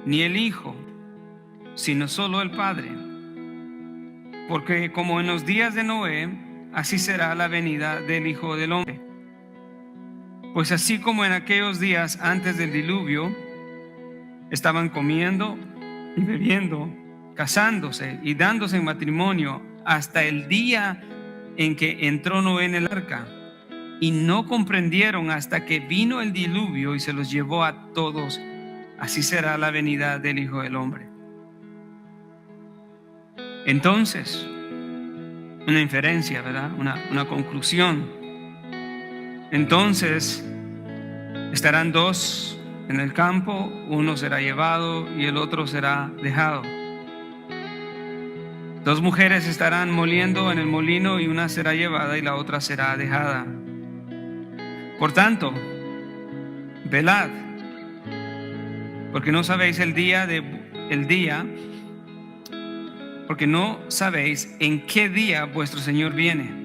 ni el Hijo, sino solo el Padre. Porque como en los días de Noé, así será la venida del Hijo del Hombre. Pues así como en aquellos días antes del diluvio, estaban comiendo y bebiendo, casándose y dándose en matrimonio hasta el día en que entró Noé en el arca, y no comprendieron hasta que vino el diluvio y se los llevó a todos. Así será la venida del Hijo del Hombre. Entonces, una inferencia, ¿verdad? Una conclusión. Entonces, estarán dos en el campo, uno será llevado y el otro será dejado. Dos mujeres estarán moliendo en el molino y una será llevada y la otra será dejada. Por tanto, velad, porque no sabéis porque no sabéis en qué día vuestro Señor viene.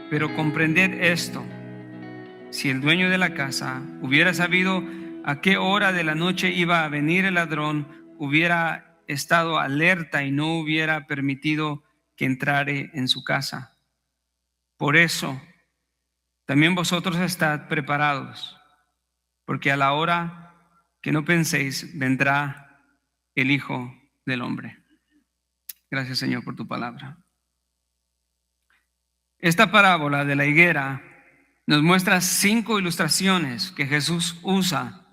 Pero comprended esto: si el dueño de la casa hubiera sabido a qué hora de la noche iba a venir el ladrón, hubiera estado alerta y no hubiera permitido que entrare en su casa. Por eso, también vosotros estad preparados, porque a la hora que no penséis vendrá el Hijo del Hombre. Gracias, Señor, por tu palabra. Esta parábola de la higuera nos muestra 5 ilustraciones que Jesús usa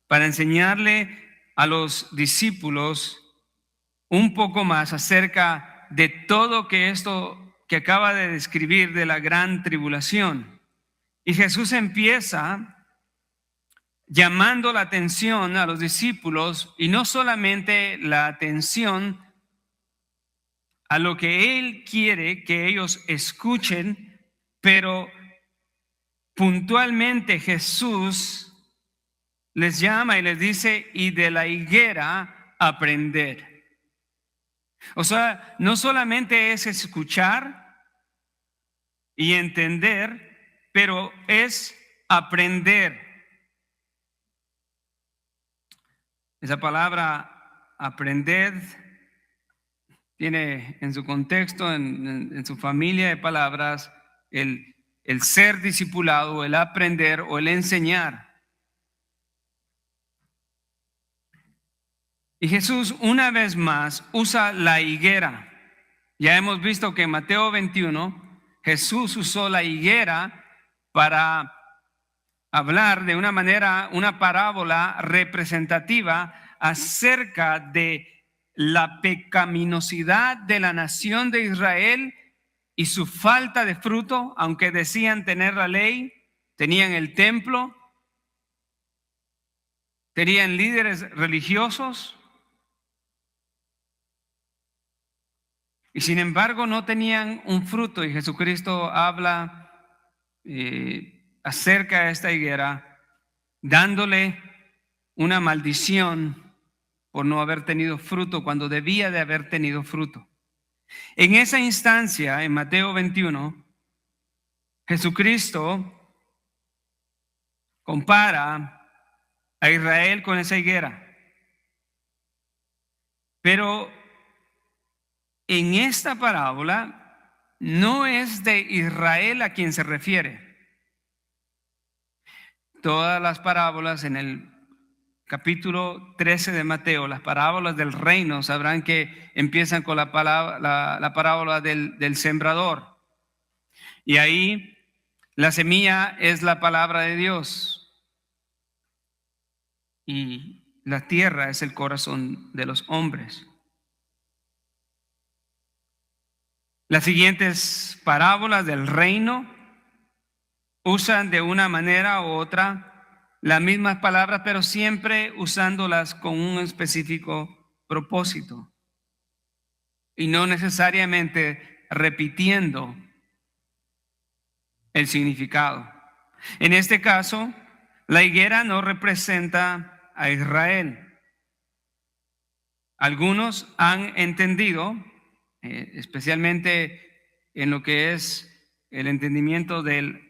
para enseñarle a los discípulos un poco más acerca de todo esto que acaba de describir de la gran tribulación. Y Jesús empieza llamando la atención a los discípulos, y no solamente la atención a lo que Él quiere que ellos escuchen, pero puntualmente Jesús les llama y les dice: y de la higuera aprender. O sea, no solamente es escuchar y entender, pero es aprender. Esa palabra aprender tiene en su contexto, en su familia de palabras, el ser discipulado, el aprender o el enseñar. Y Jesús una vez más usa la higuera. Ya hemos visto que en Mateo 21 Jesús usó la higuera para hablar de una manera, una parábola representativa acerca de la pecaminosidad de la nación de Israel y su falta de fruto. Aunque decían tener la ley, tenían el templo, tenían líderes religiosos, y sin embargo no tenían un fruto. Y Jesucristo habla acerca de esta higuera, dándole una maldición por no haber tenido fruto cuando debía de haber tenido fruto. En esa instancia, en Mateo 21, Jesucristo compara a Israel con esa higuera. Pero en esta parábola no es de Israel a quien se refiere. Todas las parábolas en el capítulo 13 de Mateo, las parábolas del reino, sabrán que empiezan con la parábola del sembrador. Y ahí la semilla es la palabra de Dios. Y la tierra es el corazón de los hombres. Las siguientes parábolas del reino usan de una manera u otra las mismas palabras, pero siempre usándolas con un específico propósito y no necesariamente repitiendo el significado. En este caso, la higuera no representa a Israel. Algunos han entendido, especialmente en lo que es el entendimiento de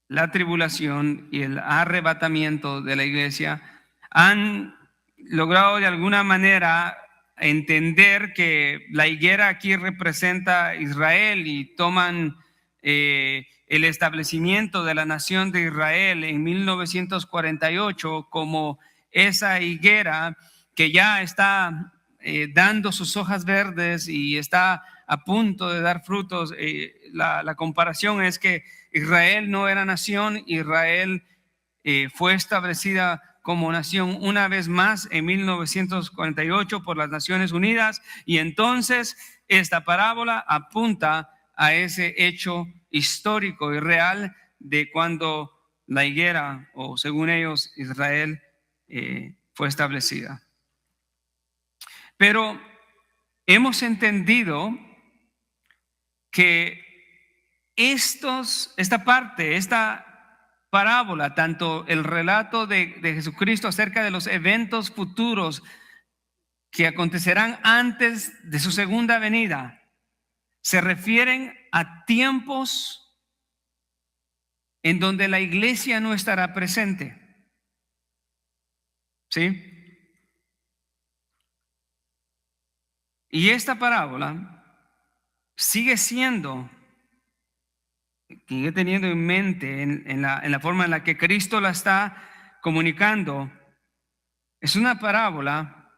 la tribulación y el arrebatamiento de la iglesia, han logrado de alguna manera entender que la higuera aquí representa a Israel y toman el establecimiento de la nación de Israel en 1948 como esa higuera que ya está dando sus hojas verdes y está a punto de dar frutos. La comparación es que Israel no era nación, Israel fue establecida como nación una vez más en 1948 por las Naciones Unidas, y entonces esta parábola apunta a ese hecho histórico y real de cuando la higuera, o según ellos, Israel, fue establecida. Pero hemos entendido que esta parábola, tanto el relato de Jesucristo acerca de los eventos futuros que acontecerán antes de su segunda venida, se refieren a tiempos en donde la iglesia no estará presente. ¿Sí? Y esta parábola sigue teniendo en mente en la forma en la que Cristo la está comunicando. Es una parábola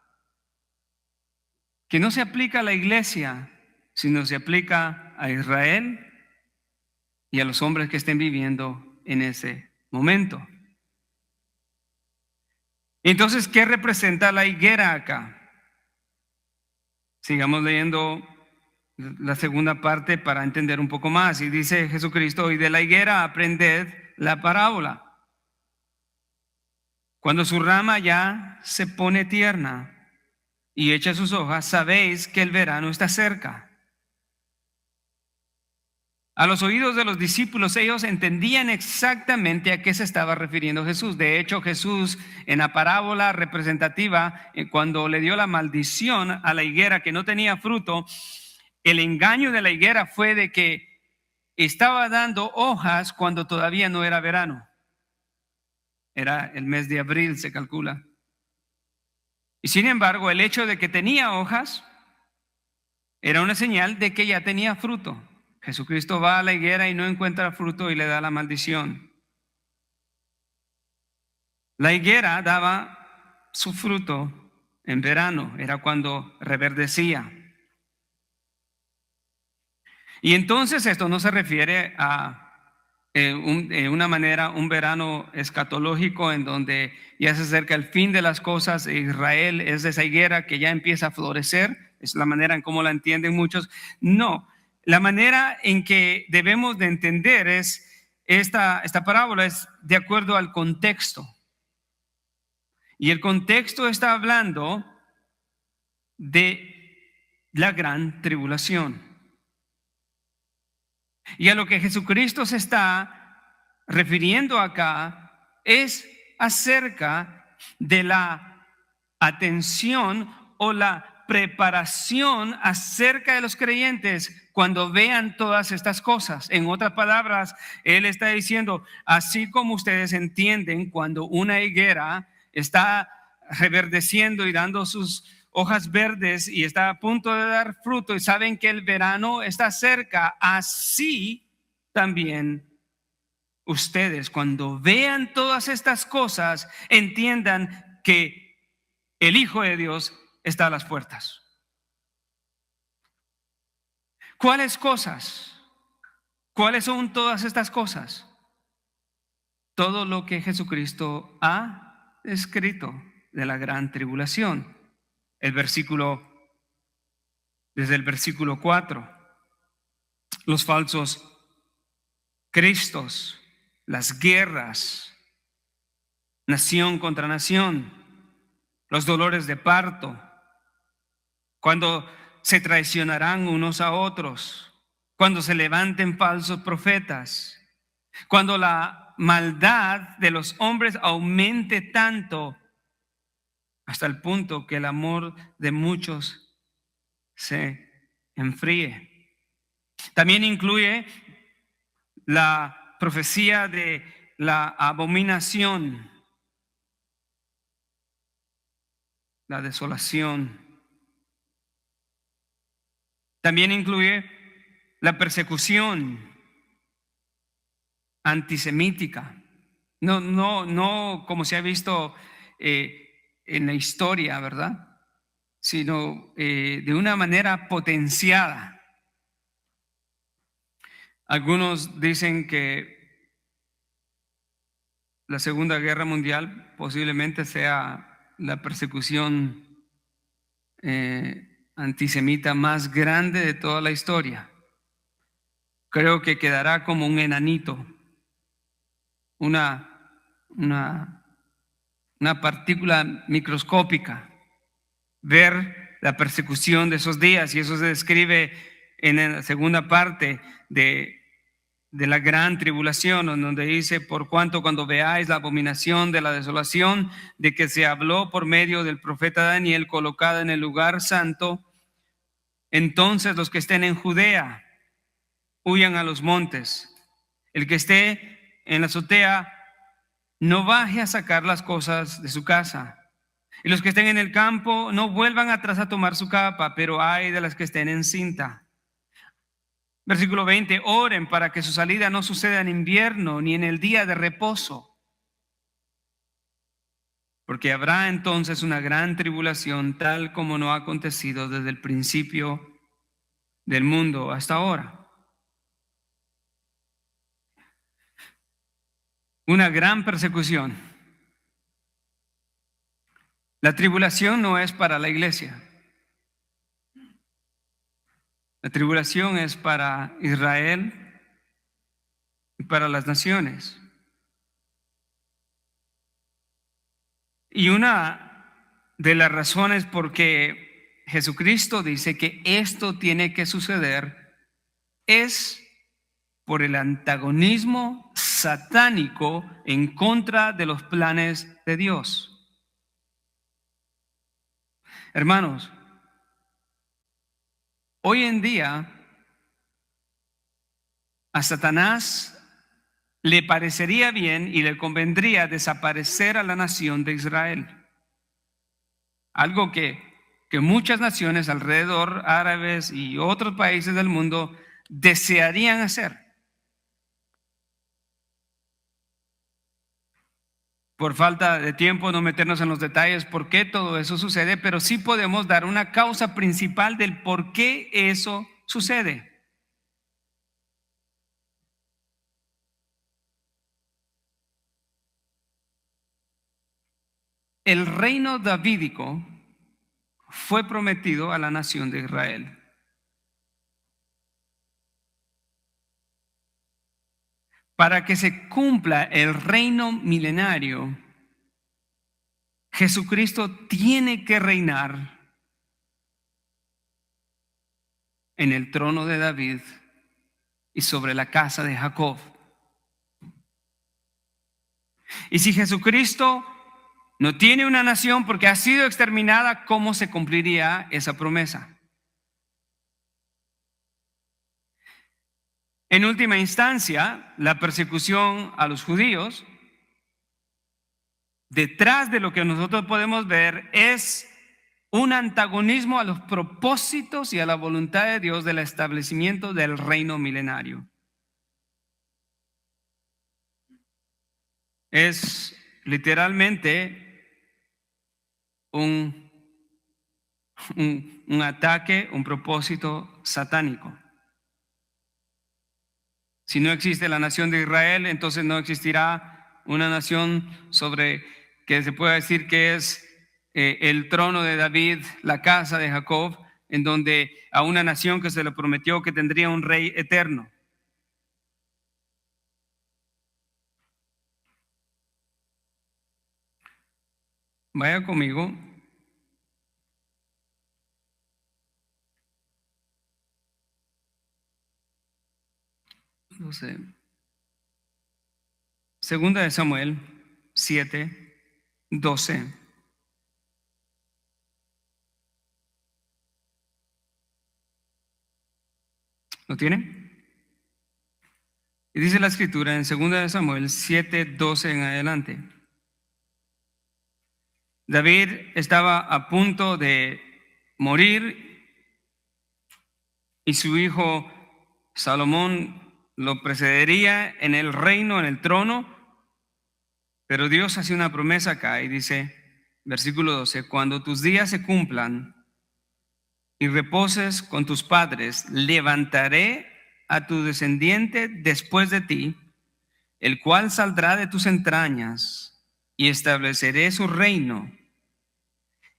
que no se aplica a la iglesia, sino se aplica a Israel y a los hombres que estén viviendo en ese momento. Entonces, ¿qué representa la higuera acá? Sigamos leyendo la segunda parte para entender un poco más. Y dice Jesucristo: y de la higuera aprended la parábola. Cuando su rama ya se pone tierna y echa sus hojas, sabéis que el verano está cerca. A los oídos de los discípulos, ellos entendían exactamente a qué se estaba refiriendo Jesús. De hecho, Jesús, en la parábola representativa, cuando le dio la maldición a la higuera que no tenía fruto, el engaño de la higuera fue de que estaba dando hojas cuando todavía no era verano. Era el mes de abril, se calcula. Y sin embargo, el hecho de que tenía hojas era una señal de que ya tenía fruto. Jesucristo va a la higuera y no encuentra fruto y le da la maldición. La higuera daba su fruto en verano, era cuando reverdecía. Y entonces esto no se refiere a una manera, un verano escatológico en donde ya se acerca el fin de las cosas. Israel es esa higuera que ya empieza a florecer. Es la manera en cómo la entienden muchos. No, la manera en que debemos de entender esta parábola es de acuerdo al contexto. Y el contexto está hablando de la gran tribulación. Y a lo que Jesucristo se está refiriendo acá es acerca de la atención o la preparación acerca de los creyentes cuando vean todas estas cosas. En otras palabras, Él está diciendo, así como ustedes entienden cuando una higuera está reverdeciendo y dando sus hojas verdes y está a punto de dar fruto y saben que el verano está cerca, así también ustedes, cuando vean todas estas cosas, entiendan que el Hijo de Dios está a las puertas. ¿Cuáles cosas? ¿Cuáles son todas estas cosas? Todo lo que Jesucristo ha escrito de la gran tribulación. Desde el versículo 4, los falsos cristos, las guerras, nación contra nación, los dolores de parto, cuando se traicionarán unos a otros, cuando se levanten falsos profetas, cuando la maldad de los hombres aumente tanto hasta el punto que el amor de muchos se enfríe. También incluye la profecía de la abominación. la desolación. También incluye la persecución antisemítica. No como se ha visto en la historia, ¿verdad? Sino de una manera potenciada. Algunos dicen que la Segunda Guerra Mundial posiblemente sea la persecución antisemita más grande de toda la historia. Creo que quedará como un enanito, una partícula microscópica, ver la persecución de esos días, y eso se describe en la segunda parte de la gran tribulación, donde dice: por cuanto cuando veáis la abominación de la desolación de que se habló por medio del profeta Daniel, colocada en el lugar santo, entonces los que estén en Judea huyan a los montes. El que esté en la azotea no baje a sacar las cosas de su casa. Y los que estén en el campo no vuelvan atrás a tomar su capa, pero ay de las que estén en cinta. Versículo 20, oren para que su salida no suceda en invierno ni en el día de reposo, porque habrá entonces una gran tribulación, tal como no ha acontecido desde el principio del mundo hasta ahora. Una gran persecución. La tribulación no es para la iglesia. La tribulación es para Israel y para las naciones. Y una de las razones por que Jesucristo dice que esto tiene que suceder es por el antagonismo satánico en contra de los planes de Dios. Hermanos, hoy en día a Satanás le parecería bien y le convendría desaparecer a la nación de Israel. Algo que muchas naciones alrededor, árabes y otros países del mundo, desearían hacer. Por falta de tiempo, no meternos en los detalles por qué todo eso sucede, pero sí podemos dar una causa principal del por qué eso sucede. El reino davídico fue prometido a la nación de Israel. Para que se cumpla el reino milenario, Jesucristo tiene que reinar en el trono de David y sobre la casa de Jacob. Y si Jesucristo no tiene una nación porque ha sido exterminada, ¿cómo se cumpliría esa promesa? En última instancia, la persecución a los judíos, detrás de lo que nosotros podemos ver, es un antagonismo a los propósitos y a la voluntad de Dios del establecimiento del reino milenario. Es literalmente un ataque, un propósito satánico. Si no existe la nación de Israel, entonces no existirá una nación sobre que se pueda decir que es el trono de David, la casa de Jacob, en donde a una nación que se le prometió que tendría un rey eterno. Vaya conmigo. No sé. Segunda de Samuel 7:12. ¿Lo tienen? Y dice la escritura en segunda de Samuel 7:12 en adelante: David estaba a punto de morir y su hijo Salomón lo precedería en el reino, en el trono, pero Dios hace una promesa acá y dice, versículo 12, cuando tus días se cumplan y reposes con tus padres, levantaré a tu descendiente después de ti, el cual saldrá de tus entrañas, y estableceré su reino,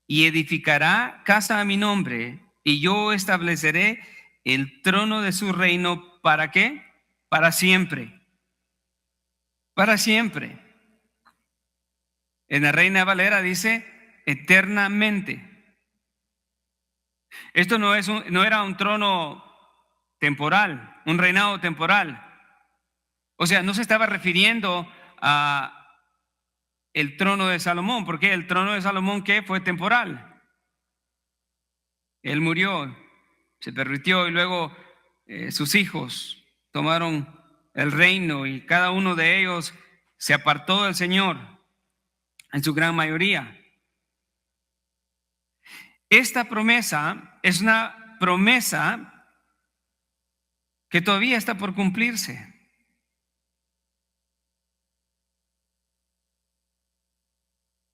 y edificará casa a mi nombre, y yo estableceré el trono de su reino. ¿Para qué? Para siempre. Para siempre. En la Reina Valera dice eternamente. Esto no era un trono temporal, un reinado temporal. O sea, no se estaba refiriendo a el trono de Salomón, porque el trono de Salomón, ¿qué? Fue temporal. Él murió, se pervirtió y luego sus hijos tomaron el reino y cada uno de ellos se apartó del Señor en su gran mayoría. Esta promesa es una promesa que todavía está por cumplirse.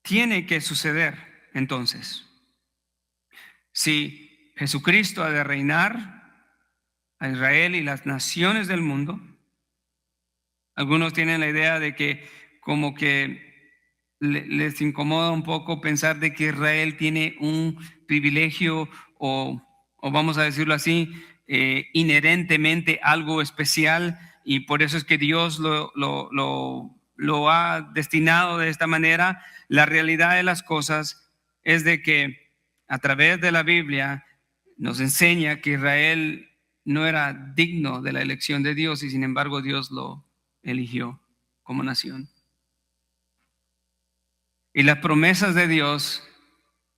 Tiene que suceder entonces. Si Jesucristo ha de reinar a Israel y las naciones del mundo, algunos tienen la idea de que como que les incomoda un poco pensar de que Israel tiene un privilegio o vamos a decirlo así, inherentemente algo especial, y por eso es que Dios lo ha destinado de esta manera. La realidad de las cosas es de que a través de la Biblia nos enseña que Israel no era digno de la elección de Dios y sin embargo Dios lo eligió como nación. Y las promesas de Dios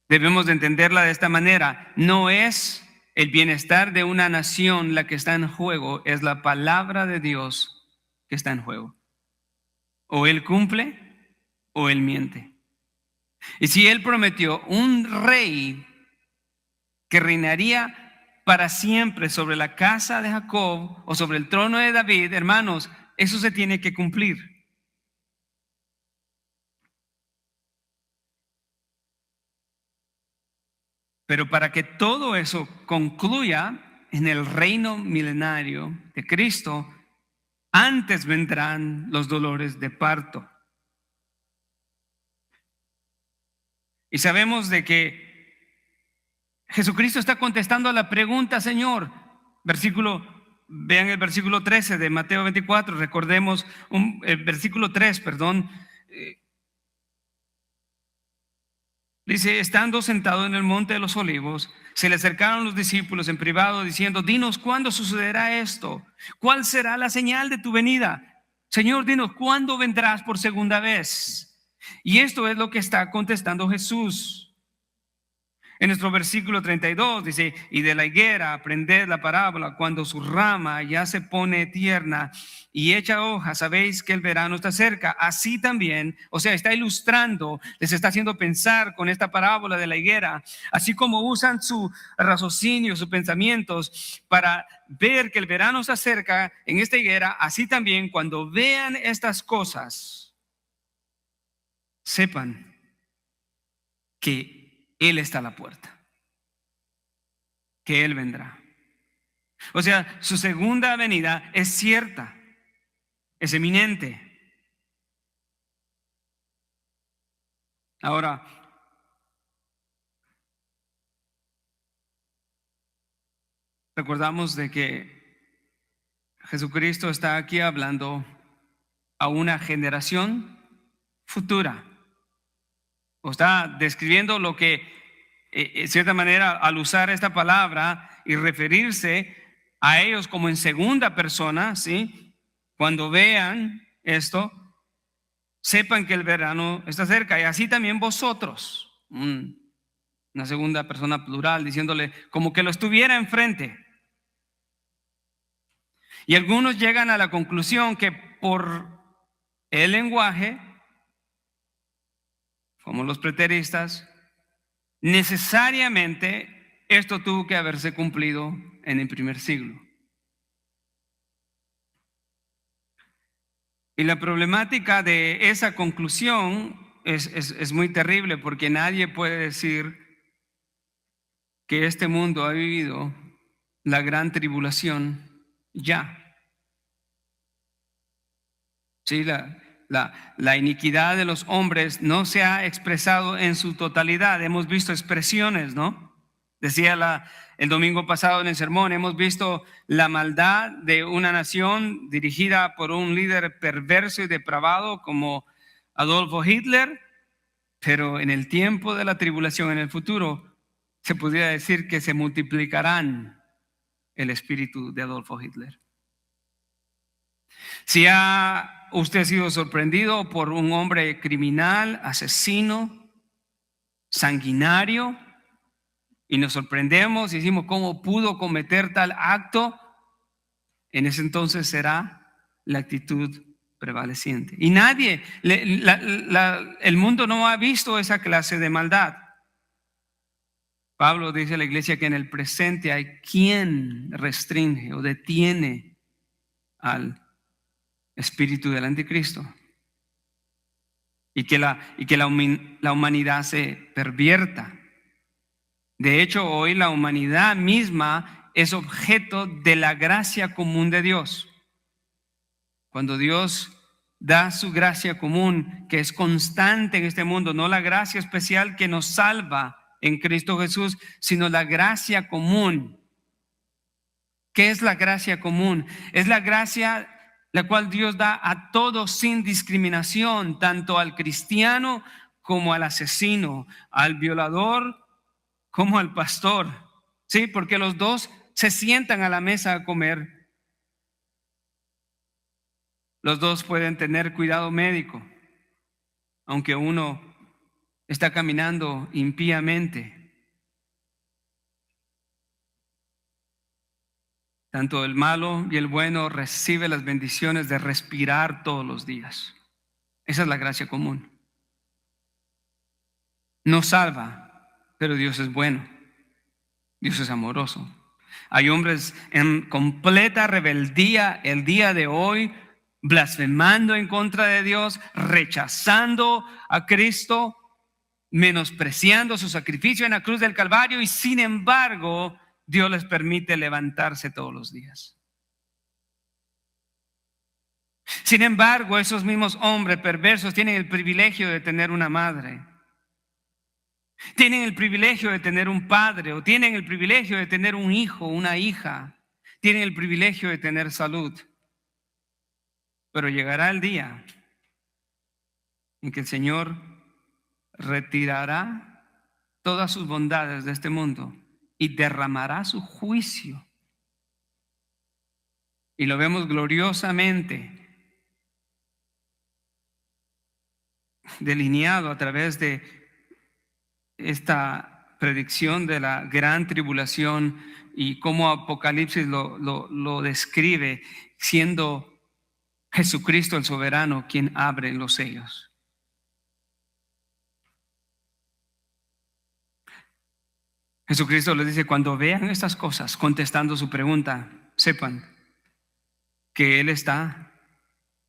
debemos de entenderla de esta manera. No es el bienestar de una nación la que está en juego, es la palabra de Dios que está en juego. O Él cumple o Él miente. Y si Él prometió un rey que reinaría para siempre sobre la casa de Jacob o sobre el trono de David, hermanos, eso se tiene que cumplir. Pero para que todo eso concluya en el reino milenario de Cristo, antes vendrán los dolores de parto. Y sabemos de que Jesucristo está contestando a la pregunta, Señor. Vean el versículo 13 de Mateo 24, recordemos el versículo 3, perdón. Dice, estando sentado en el monte de los olivos, se le acercaron los discípulos en privado diciendo, dinos cuándo sucederá esto, cuál será la señal de tu venida. Señor, dinos cuándo vendrás por segunda vez. Y esto es lo que está contestando Jesús. En nuestro versículo 32 dice, y de la higuera aprended la parábola, cuando su rama ya se pone tierna y echa hojas, sabéis que el verano está cerca. Así también, o sea, está ilustrando, les está haciendo pensar con esta parábola de la higuera, así como usan su raciocinio, sus pensamientos para ver que el verano está cerca en esta higuera, así también cuando vean estas cosas, sepan que Él está a la puerta, que Él vendrá. O sea, su segunda venida es cierta, es eminente. Ahora, recordamos de que Jesucristo está aquí hablando a una generación futura. O está describiendo lo que, en cierta manera, al usar esta palabra y referirse a ellos como en segunda persona, ¿sí? Cuando vean esto, sepan que el verano está cerca. Y así también vosotros, una segunda persona plural, diciéndole como que lo estuviera enfrente. Y algunos llegan a la conclusión que por el lenguaje, como los preteristas, necesariamente esto tuvo que haberse cumplido en el primer siglo. Y la problemática de esa conclusión es muy terrible, porque nadie puede decir que este mundo ha vivido la gran tribulación ya. Sí, la iniquidad de los hombres no se ha expresado en su totalidad. Hemos visto expresiones, ¿no? Decía el domingo pasado en el sermón, hemos visto la maldad de una nación dirigida por un líder perverso y depravado como Adolfo Hitler, pero en el tiempo de la tribulación, en el futuro, se podría decir que se multiplicarán el espíritu de Adolfo Hitler. Si usted ha sido sorprendido por un hombre criminal, asesino, sanguinario, y nos sorprendemos y decimos cómo pudo cometer tal acto, en ese entonces será la actitud prevaleciente. Y nadie, el mundo no ha visto esa clase de maldad. Pablo dice a la iglesia que en el presente hay quien restringe o detiene al espíritu del anticristo, y que la humanidad se pervierta. De hecho, hoy la humanidad misma es objeto de la gracia común de Dios. Cuando Dios da su gracia común, que es constante en este mundo, no la gracia especial que nos salva en Cristo Jesús, sino la gracia común. ¿Qué es la gracia común? Es la gracia la cual Dios da a todos sin discriminación, tanto al cristiano como al asesino, al violador como al pastor. Sí, porque los dos se sientan a la mesa a comer. Los dos pueden tener cuidado médico, aunque uno está caminando impíamente. Tanto el malo y el bueno recibe las bendiciones de respirar todos los días. Esa es la gracia común. No salva, pero Dios es bueno. Dios es amoroso. Hay hombres en completa rebeldía el día de hoy, blasfemando en contra de Dios, rechazando a Cristo, menospreciando su sacrificio en la cruz del Calvario, y sin embargo Dios les permite levantarse todos los días. Sin embargo, esos mismos hombres perversos tienen el privilegio de tener una madre, tienen el privilegio de tener un padre, o tienen el privilegio de tener un hijo, una hija, tienen el privilegio de tener salud. Pero llegará el día en que el Señor retirará todas sus bondades de este mundo y derramará su juicio. Y lo vemos gloriosamente delineado a través de esta predicción de la gran tribulación y cómo Apocalipsis lo describe, siendo Jesucristo el soberano quien abre los sellos. Jesucristo les dice: cuando vean estas cosas, contestando su pregunta, sepan que Él está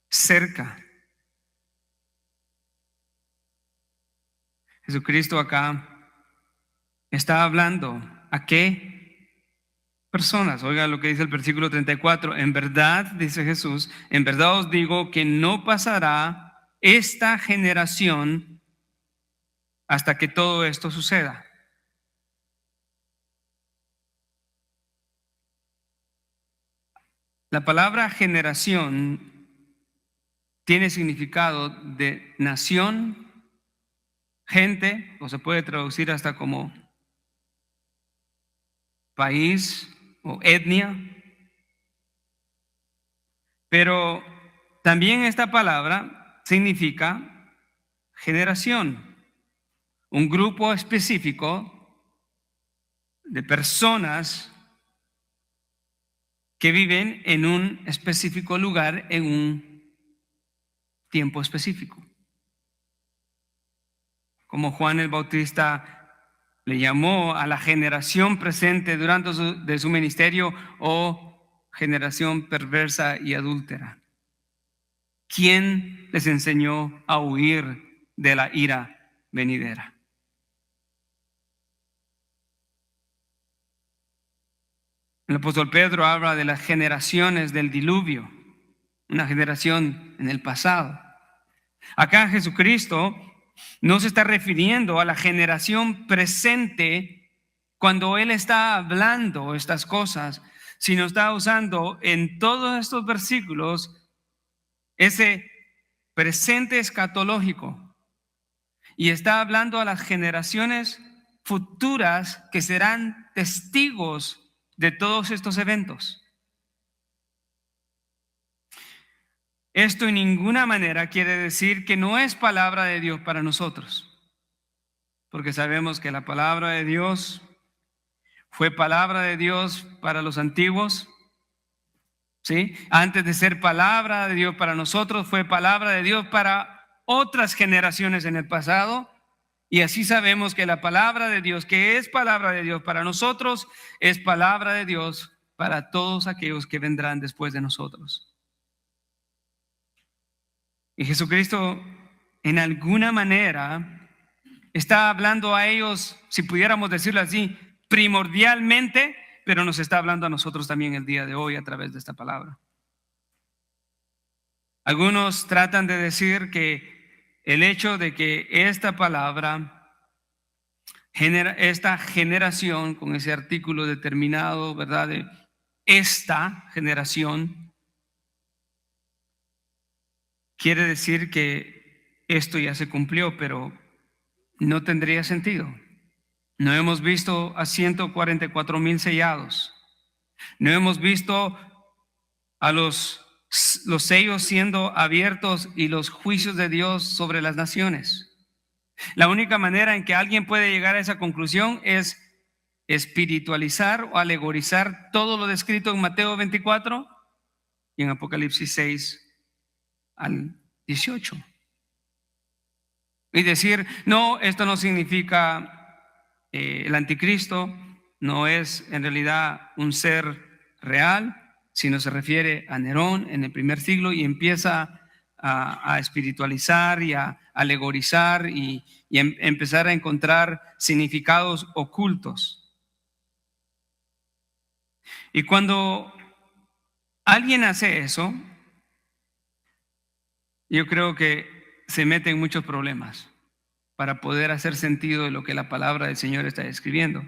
cerca. Jesucristo acá está hablando a qué personas. Oiga lo que dice el versículo 34. En verdad, dice Jesús, en verdad os digo que no pasará esta generación hasta que todo esto suceda. La palabra generación tiene significado de nación, gente, o se puede traducir hasta como país o etnia. Pero también esta palabra significa generación, un grupo específico de personas que viven en un específico lugar en un tiempo específico. como Juan el Bautista le llamó a la generación presente durante su ministerio, o generación perversa y adúltera. ¿Quién les enseñó a huir de la ira venidera? El apóstol Pedro habla de las generaciones del diluvio, una generación en el pasado. Acá Jesucristo no se está refiriendo a la generación presente cuando Él está hablando estas cosas, sino está usando en todos estos versículos ese presente escatológico y está hablando a las generaciones futuras que serán testigos de todos estos eventos. Esto en ninguna manera quiere decir que no es palabra de Dios para nosotros, porque sabemos que la palabra de Dios fue palabra de Dios para los antiguos, ¿sí? Antes de ser palabra de Dios para nosotros, fue palabra de Dios para otras generaciones en el pasado. Y así sabemos que la palabra de Dios, que es palabra de Dios para nosotros, es palabra de Dios para todos aquellos que vendrán después de nosotros. Y Jesucristo, en alguna manera, está hablando a ellos, si pudiéramos decirlo así, primordialmente, pero nos está hablando a nosotros también el día de hoy a través de esta palabra. Algunos tratan de decir que el hecho de que esta palabra, esta generación, con ese artículo determinado, ¿verdad? De esta generación, quiere decir que esto ya se cumplió, pero no tendría sentido. No hemos visto a 144,000 sellados. No hemos visto a los sellos siendo abiertos y los juicios de Dios sobre las naciones. La única manera en que alguien puede llegar a esa conclusión es espiritualizar o alegorizar todo lo descrito en Mateo 24 y en Apocalipsis 6 al 18. Y decir, no, esto no significa el anticristo, no es en realidad un ser real, sino se refiere a Nerón en el primer siglo y empieza a espiritualizar y a alegorizar y empezar a encontrar significados ocultos. Y cuando alguien hace eso, yo creo que se mete en muchos problemas para poder hacer sentido de lo que la palabra del Señor está escribiendo.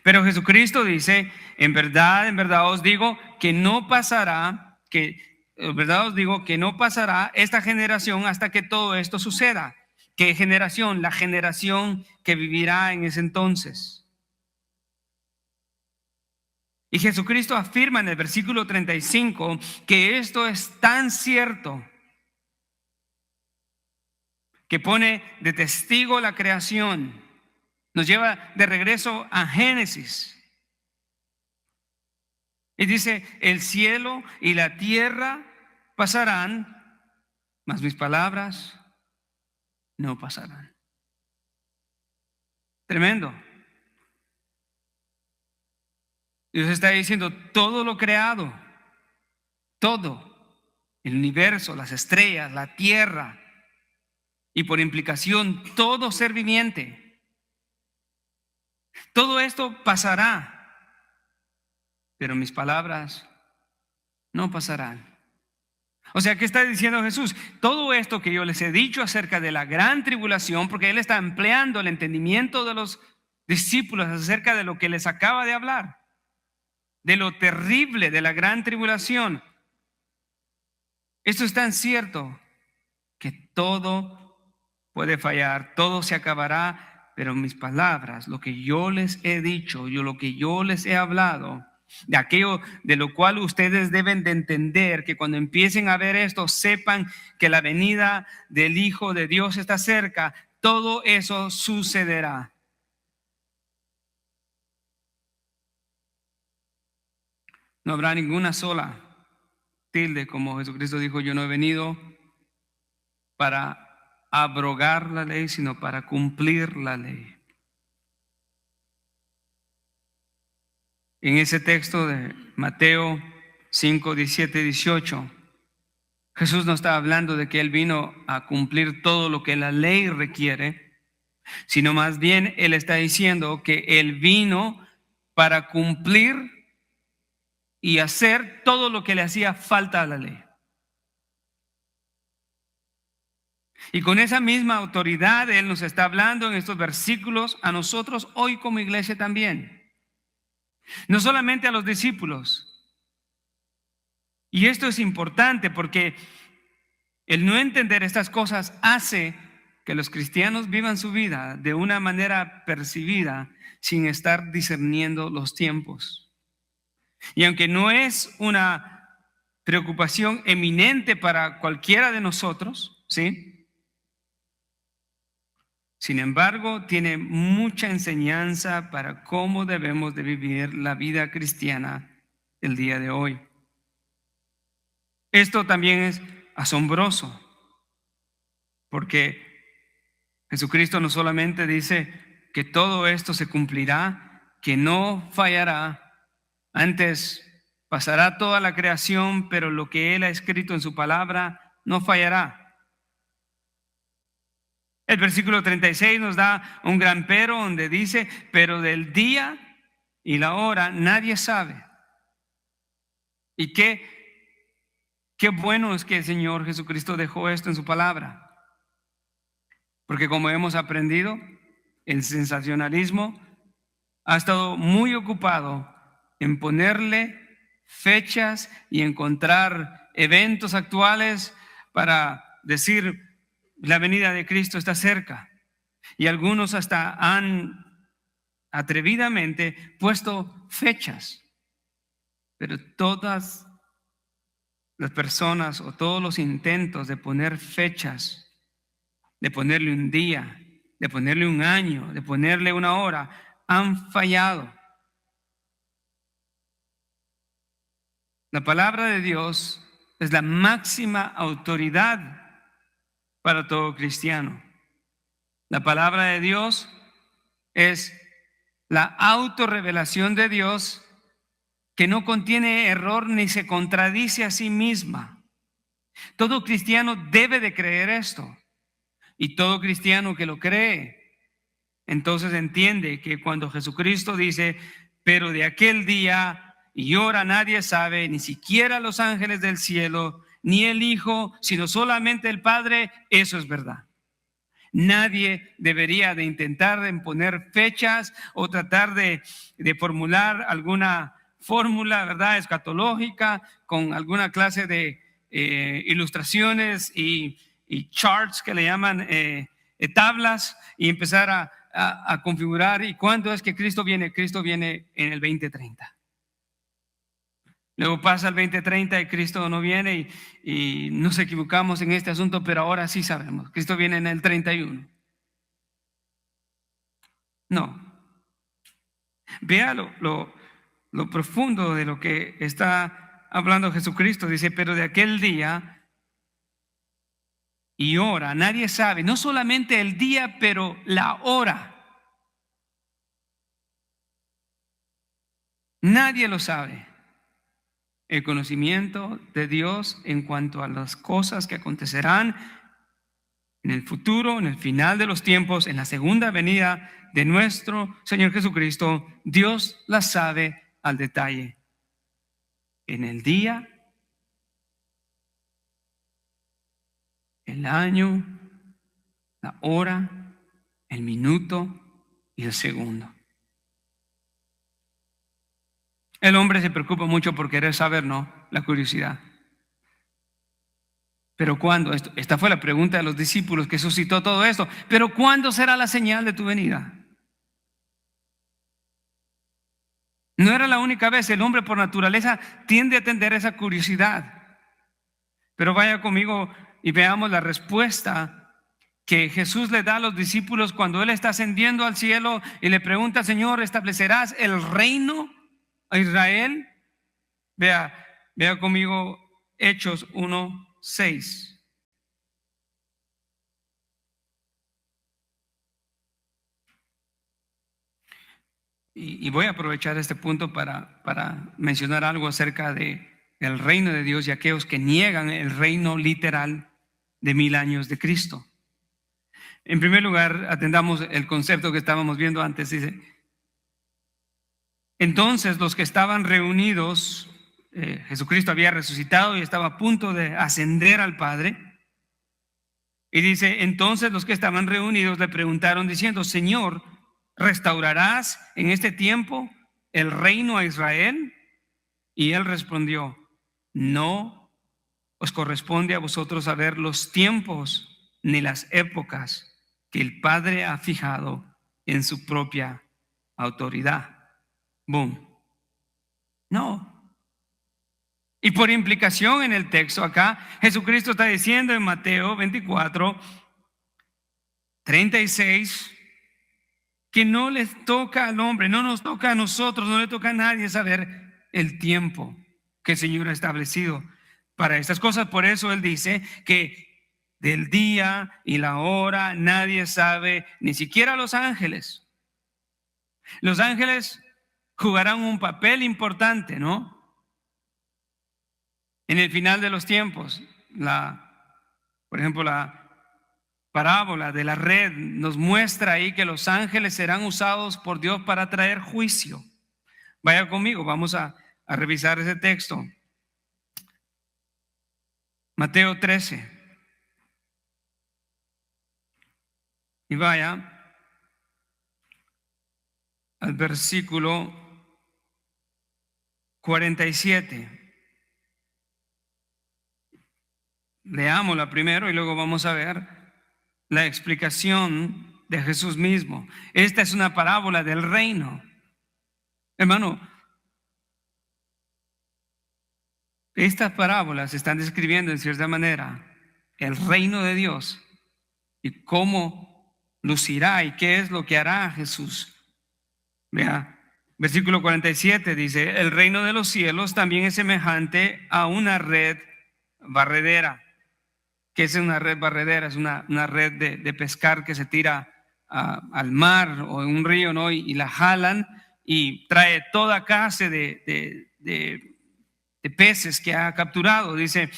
Pero Jesucristo dice, en verdad os digo que no pasará, en verdad os digo que no pasará esta generación hasta que todo esto suceda. ¿Qué generación? La generación que vivirá en ese entonces. Y Jesucristo afirma en el versículo 35 que esto es tan cierto que pone de testigo la creación. Nos lleva de regreso a Génesis. Y dice, el cielo y la tierra pasarán, mas mis palabras no pasarán. Tremendo. Dios está diciendo, todo lo creado, todo, el universo, las estrellas, la tierra, y por implicación todo ser viviente, todo esto pasará, pero mis palabras no pasarán. O sea, ¿qué está diciendo Jesús? Todo esto que yo les he dicho acerca de la gran tribulación, porque Él está empleando el entendimiento de los discípulos acerca de lo que les acaba de hablar, de lo terrible de la gran tribulación. Esto es tan cierto que todo puede fallar, todo se acabará, pero mis palabras, lo que yo les he dicho, lo que yo les he hablado, de aquello de lo cual ustedes deben de entender, que cuando empiecen a ver esto, sepan que la venida del Hijo de Dios está cerca, todo eso sucederá. No habrá ninguna sola tilde, como Jesucristo dijo, yo no he venido para abrogar la ley, sino para cumplir la ley. En ese texto de Mateo 5, 17, 18, Jesús no está hablando de que Él vino a cumplir todo lo que la ley requiere, sino más bien Él está diciendo que Él vino para cumplir y hacer todo lo que le hacía falta a la ley. Y con esa misma autoridad Él nos está hablando en estos versículos a nosotros hoy como iglesia también. No solamente a los discípulos. Y esto es importante porque el no entender estas cosas hace que los cristianos vivan su vida de una manera percibida sin estar discerniendo los tiempos. Y aunque no es una preocupación eminente para cualquiera de nosotros, ¿sí? Sin embargo, tiene mucha enseñanza para cómo debemos de vivir la vida cristiana el día de hoy. Esto también es asombroso, porque Jesucristo no solamente dice que todo esto se cumplirá, que no fallará, antes pasará toda la creación, pero lo que Él ha escrito en su palabra no fallará. El versículo 36 nos da un gran pero donde dice, pero del día y la hora nadie sabe. Y qué bueno es que el Señor Jesucristo dejó esto en su palabra. Porque como hemos aprendido, el sensacionalismo ha estado muy ocupado en ponerle fechas y encontrar eventos actuales para decir la venida de Cristo está cerca. Y algunos hasta han atrevidamente puesto fechas. Pero todas las personas o todos los intentos de poner fechas, de ponerle un día, de ponerle un año, de ponerle una hora, han fallado. La palabra de Dios es la máxima autoridad para todo cristiano. La palabra de Dios es la autorrevelación de Dios que no contiene error ni se contradice a sí misma. Todo cristiano debe de creer esto. Y todo cristiano que lo cree, entonces entiende que cuando Jesucristo dice, pero de aquel día y hora nadie sabe, ni siquiera los ángeles del cielo, ni el Hijo, sino solamente el Padre, eso es verdad. Nadie debería de intentar de poner fechas o tratar de formular alguna fórmula, ¿verdad?, escatológica con alguna clase de ilustraciones y charts que le llaman tablas y empezar a configurar. ¿Y cuándo es que Cristo viene? Cristo viene en el 2030. Luego pasa el 2030 y Cristo no viene y nos equivocamos en este asunto, pero ahora sí sabemos. Cristo viene en el 31. No. Vea lo profundo de lo que está hablando Jesucristo. Dice, pero de aquel día y hora nadie sabe, no solamente el día, pero la hora. Nadie lo sabe. El conocimiento de Dios en cuanto a las cosas que acontecerán en el futuro, en el final de los tiempos, en la segunda venida de nuestro Señor Jesucristo, Dios las sabe al detalle. En el día, el año, la hora, el minuto y el segundo. El hombre se preocupa mucho por querer saber, ¿no? La curiosidad. Pero ¿cuándo? Esta fue la pregunta de los discípulos que suscitó todo esto. Pero ¿cuándo será la señal de tu venida? No era la única vez. El hombre por naturaleza tiende a tener esa curiosidad. Pero vaya conmigo y veamos la respuesta que Jesús le da a los discípulos cuando Él está ascendiendo al cielo y le pregunta, Señor, ¿establecerás el reino a Israel? Vea conmigo Hechos 1:6. y voy a aprovechar este punto para mencionar algo acerca de el reino de Dios y aquellos que niegan el reino literal de 1000 años de Cristo. En primer lugar, atendamos el concepto que estábamos viendo antes. Dice, entonces los que estaban reunidos, Jesucristo había resucitado y estaba a punto de ascender al Padre. Y dice, entonces los que estaban reunidos le preguntaron diciendo, Señor, ¿restaurarás en este tiempo el reino a Israel? Y él respondió, no os corresponde a vosotros saber los tiempos ni las épocas que el Padre ha fijado en su propia autoridad. Boom. No. Y por implicación en el texto acá, Jesucristo está diciendo en Mateo 24, 36, que no les toca al hombre, no nos toca a nosotros, no le toca a nadie saber el tiempo que el Señor ha establecido para estas cosas. Por eso Él dice que del día y la hora nadie sabe, ni siquiera los ángeles. Los ángeles jugarán un papel importante, ¿no? En el final de los tiempos, por ejemplo, la parábola de la red nos muestra ahí que los ángeles serán usados por Dios para traer juicio. Vaya conmigo, vamos a revisar ese texto. Mateo 13. Y vaya al versículo 47. Leámosla primero y luego vamos a ver la explicación de Jesús mismo. Esta es una parábola del reino. Hermano, estas parábolas están describiendo en cierta manera el reino de Dios y cómo lucirá y qué es lo que hará Jesús. Vea, versículo 47 dice, el reino de los cielos también es semejante a una red barredera. ¿Qué es una red barredera? Es una red de pescar que se tira al mar o en un río, ¿no? Y la jalan y trae toda clase de peces que ha capturado. Dice,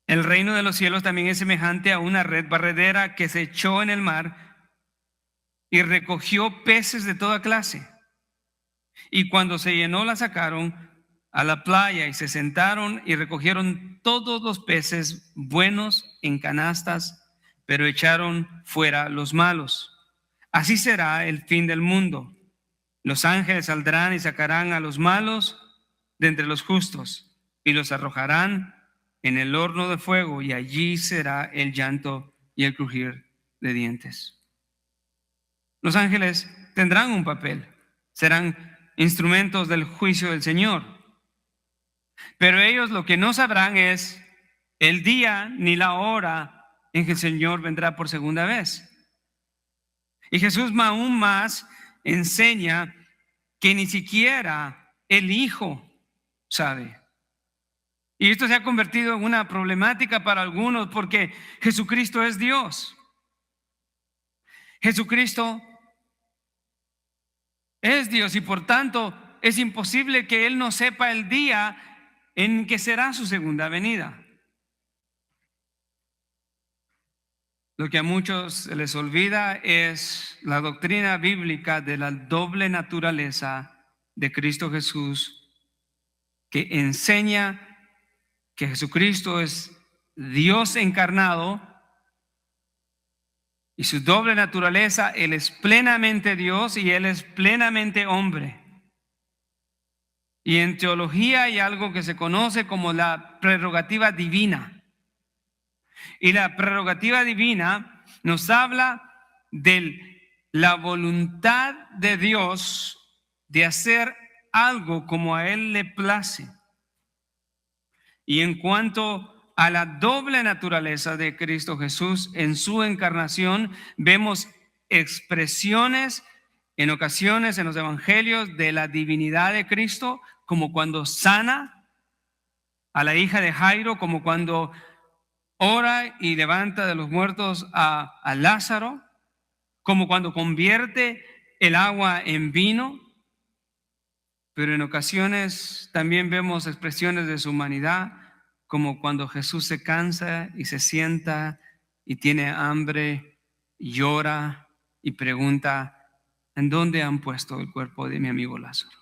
el reino de los cielos también es semejante a una red barredera que se echó en el mar y recogió peces de toda clase. Y cuando se llenó la sacaron a la playa y se sentaron y recogieron todos los peces buenos en canastas, pero echaron fuera los malos. Así será el fin del mundo. Los ángeles saldrán y sacarán a los malos de entre los justos y los arrojarán en el horno de fuego, y allí será el llanto y el crujir de dientes. Los ángeles tendrán un papel, serán instrumentos del juicio del Señor. Pero ellos lo que no sabrán es el día ni la hora en que el Señor vendrá por segunda vez. Y Jesús aún más enseña que ni siquiera el Hijo sabe. Y esto se ha convertido en una problemática para algunos porque Jesucristo es Dios. Jesucristo es Dios y por tanto es imposible que Él no sepa el día en que será su segunda venida. Lo que a muchos se les olvida es la doctrina bíblica de la doble naturaleza de Cristo Jesús, que enseña que Jesucristo es Dios encarnado y su doble naturaleza, Él es plenamente Dios y Él es plenamente hombre. Y en teología hay algo que se conoce como la prerrogativa divina. Y la prerrogativa divina nos habla de la voluntad de Dios de hacer algo como a Él le place. Y en cuanto a la doble naturaleza de Cristo Jesús en su encarnación, vemos expresiones en ocasiones en los evangelios de la divinidad de Cristo, como cuando sana a la hija de Jairo, como cuando ora y levanta de los muertos a Lázaro, como cuando convierte el agua en vino, pero en ocasiones también vemos expresiones de su humanidad, como cuando Jesús se cansa y se sienta y tiene hambre, llora y pregunta: ¿en dónde han puesto el cuerpo de mi amigo Lázaro?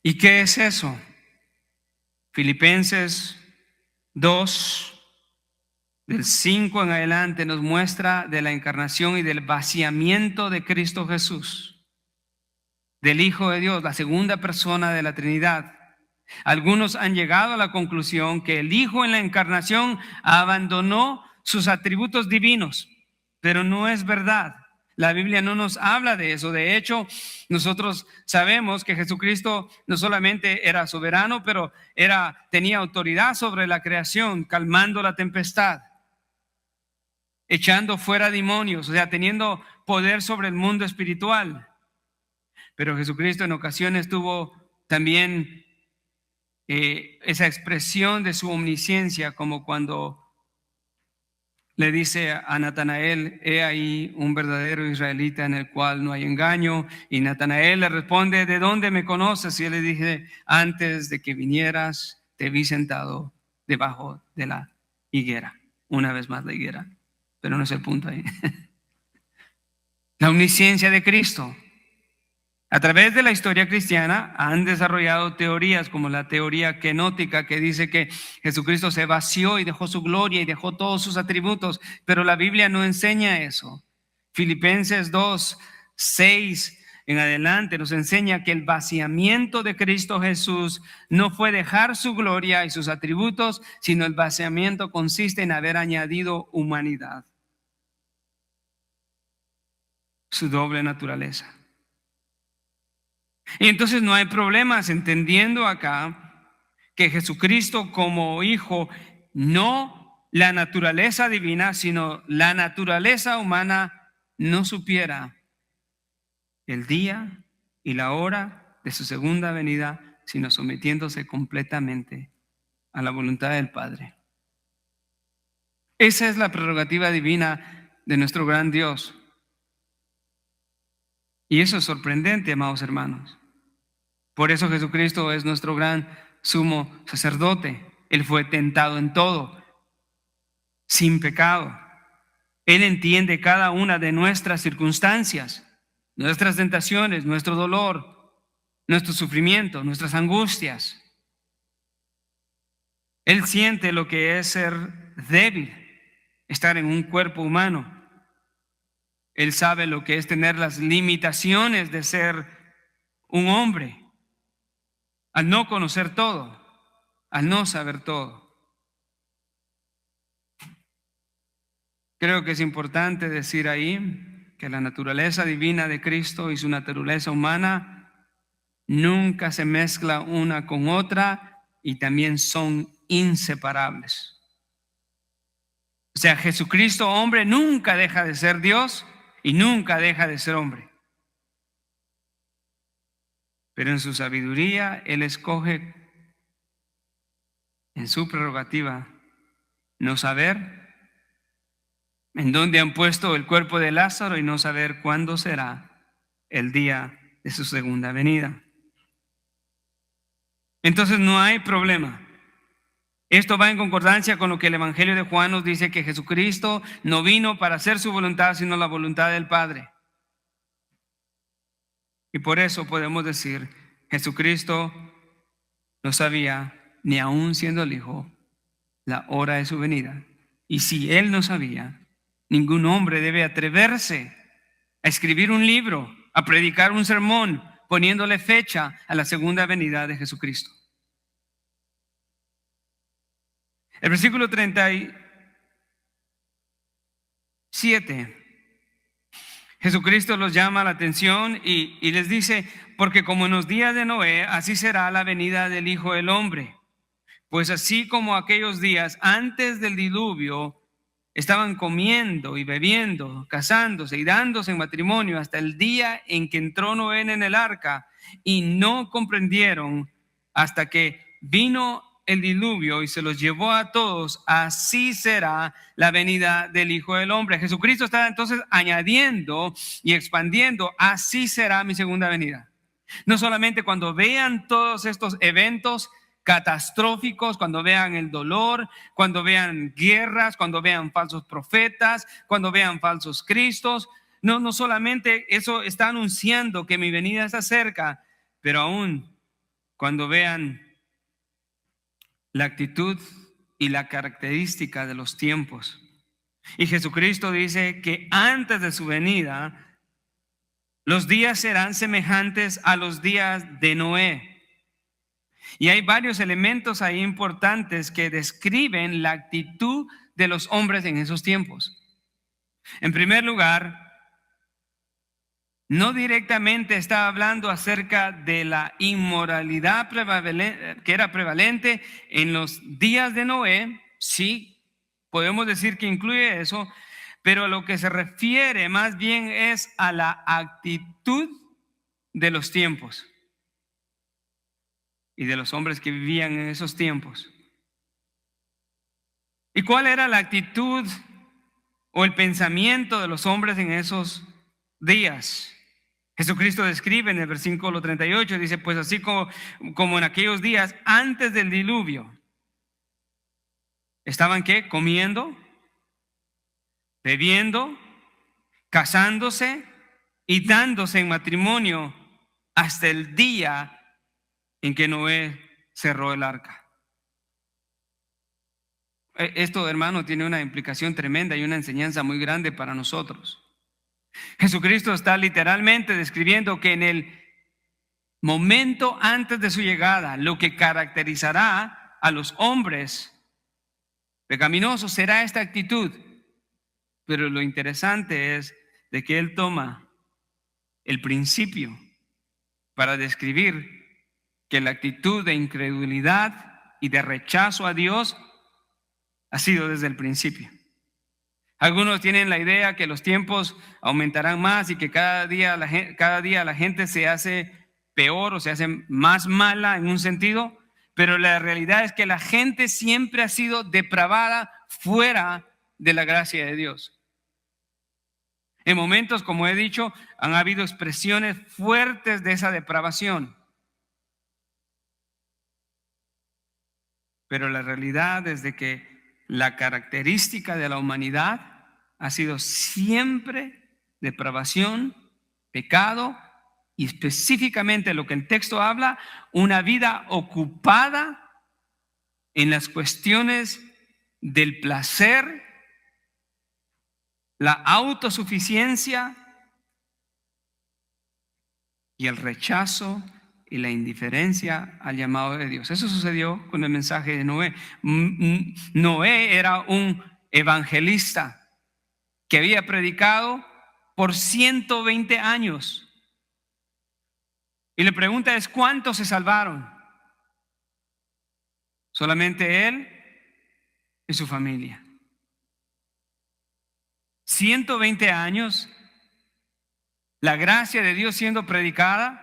¿Y qué es eso? Filipenses 2, del 5 en adelante, nos muestra de la encarnación y del vaciamiento de Cristo Jesús, del Hijo de Dios, la segunda persona de la Trinidad. Algunos han llegado a la conclusión que el Hijo en la encarnación abandonó sus atributos divinos, pero no es verdad. La Biblia no nos habla de eso. De hecho, nosotros sabemos que Jesucristo no solamente era soberano, pero tenía autoridad sobre la creación, calmando la tempestad, echando fuera demonios, o sea, teniendo poder sobre el mundo espiritual. Pero Jesucristo en ocasiones tuvo también esa expresión de su omnisciencia, como cuando le dice a Natanael: he ahí un verdadero israelita en el cual no hay engaño. Y Natanael le responde: ¿de dónde me conoces? Y él le dice: antes de que vinieras te vi sentado debajo de la higuera. Una vez más la higuera, pero no es el punto ahí. La omnisciencia de Cristo. A través de la historia cristiana han desarrollado teorías como la teoría kenótica, que dice que Jesucristo se vació y dejó su gloria y dejó todos sus atributos, pero la Biblia no enseña eso. Filipenses 2, 6 en adelante nos enseña que el vaciamiento de Cristo Jesús no fue dejar su gloria y sus atributos, sino el vaciamiento consiste en haber añadido humanidad, su doble naturaleza. Y entonces no hay problemas entendiendo acá que Jesucristo como hijo, no la naturaleza divina, sino la naturaleza humana, no supiera el día y la hora de su segunda venida, sino sometiéndose completamente a la voluntad del Padre. Esa es la prerrogativa divina de nuestro gran Dios. Y eso es sorprendente, amados hermanos. Por eso Jesucristo es nuestro gran sumo sacerdote. Él fue tentado en todo, sin pecado. Él entiende cada una de nuestras circunstancias, nuestras tentaciones, nuestro dolor, nuestro sufrimiento, nuestras angustias. Él siente lo que es ser débil, estar en un cuerpo humano. Él sabe lo que es tener las limitaciones de ser un hombre, al no conocer todo, al no saber todo. Creo que es importante decir ahí que la naturaleza divina de Cristo y su naturaleza humana nunca se mezcla una con otra y también son inseparables. O sea, Jesucristo hombre nunca deja de ser Dios y nunca deja de ser hombre. Pero en su sabiduría Él escoge, en su prerrogativa, no saber en dónde han puesto el cuerpo de Lázaro y no saber cuándo será el día de su segunda venida. Entonces no hay problema. Esto va en concordancia con lo que el Evangelio de Juan nos dice, que Jesucristo no vino para hacer su voluntad, sino la voluntad del Padre. Y por eso podemos decir, Jesucristo no sabía, ni aún siendo el Hijo, la hora de su venida. Y si Él no sabía, ningún hombre debe atreverse a escribir un libro, a predicar un sermón, poniéndole fecha a la segunda venida de Jesucristo. El versículo 37, Jesucristo los llama a la atención y les dice: porque como en los días de Noé, así será la venida del Hijo del Hombre. Pues así como aquellos días antes del diluvio estaban comiendo y bebiendo, casándose y dándose en matrimonio hasta el día en que entró Noé en el arca, y no comprendieron hasta que vino el diluvio y se los llevó a todos, así será la venida del Hijo del Hombre. Jesucristo está entonces añadiendo y expandiendo, así será mi segunda venida. No solamente cuando vean todos estos eventos catastróficos, cuando vean el dolor, cuando vean guerras, cuando vean falsos profetas, cuando vean falsos cristos. No solamente eso está anunciando que mi venida está cerca, pero aún cuando vean la actitud y la característica de los tiempos. Y Jesucristo dice que antes de su venida, los días serán semejantes a los días de Noé. Y hay varios elementos ahí importantes que describen la actitud de los hombres en esos tiempos. En primer lugar, no directamente está hablando acerca de la inmoralidad que era prevalente en los días de Noé. Sí, podemos decir que incluye eso, pero lo que se refiere más bien es a la actitud de los tiempos y de los hombres que vivían en esos tiempos. ¿Y cuál era la actitud o el pensamiento de los hombres en esos días? Jesucristo describe en el versículo 38, dice, pues así como en aquellos días antes del diluvio, estaban ¿qué? Comiendo, bebiendo, casándose y dándose en matrimonio hasta el día en que Noé cerró el arca. Esto, hermano, tiene una implicación tremenda y una enseñanza muy grande para nosotros. Jesucristo está literalmente describiendo que en el momento antes de su llegada, lo que caracterizará a los hombres pecaminosos será esta actitud. Pero lo interesante es de que Él toma el principio para describir que la actitud de incredulidad y de rechazo a Dios ha sido desde el principio. Algunos tienen la idea que los tiempos aumentarán más y que cada día la gente se hace peor o se hace más mala en un sentido, pero la realidad es que la gente siempre ha sido depravada fuera de la gracia de Dios. En momentos, como he dicho, han habido expresiones fuertes de esa depravación. Pero la realidad es de que la característica de la humanidad ha sido siempre depravación, pecado y específicamente lo que el texto habla, una vida ocupada en las cuestiones del placer, la autosuficiencia y el rechazo y la indiferencia al llamado de Dios. Eso sucedió con el mensaje de Noé. Noé era un evangelista que había predicado por 120 años. Y la pregunta es, ¿cuántos se salvaron? Solamente él y su familia. 120 años, la gracia de Dios siendo predicada,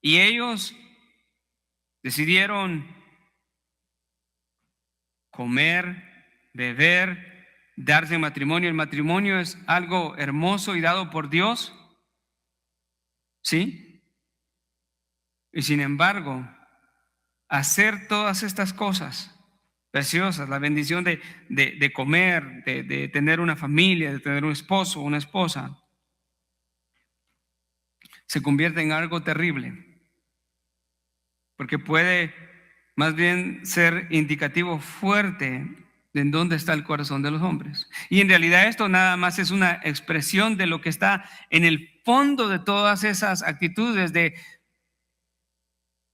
y ellos decidieron comer, beber, darse en matrimonio. El matrimonio es algo hermoso y dado por Dios, ¿sí? Y sin embargo, hacer todas estas cosas preciosas, la bendición de comer, de tener una familia, de tener un esposo, una esposa, se convierte en algo terrible, porque puede más bien ser indicativo fuerte de en dónde está el corazón de los hombres. Y en realidad esto nada más es una expresión de lo que está en el fondo de todas esas actitudes de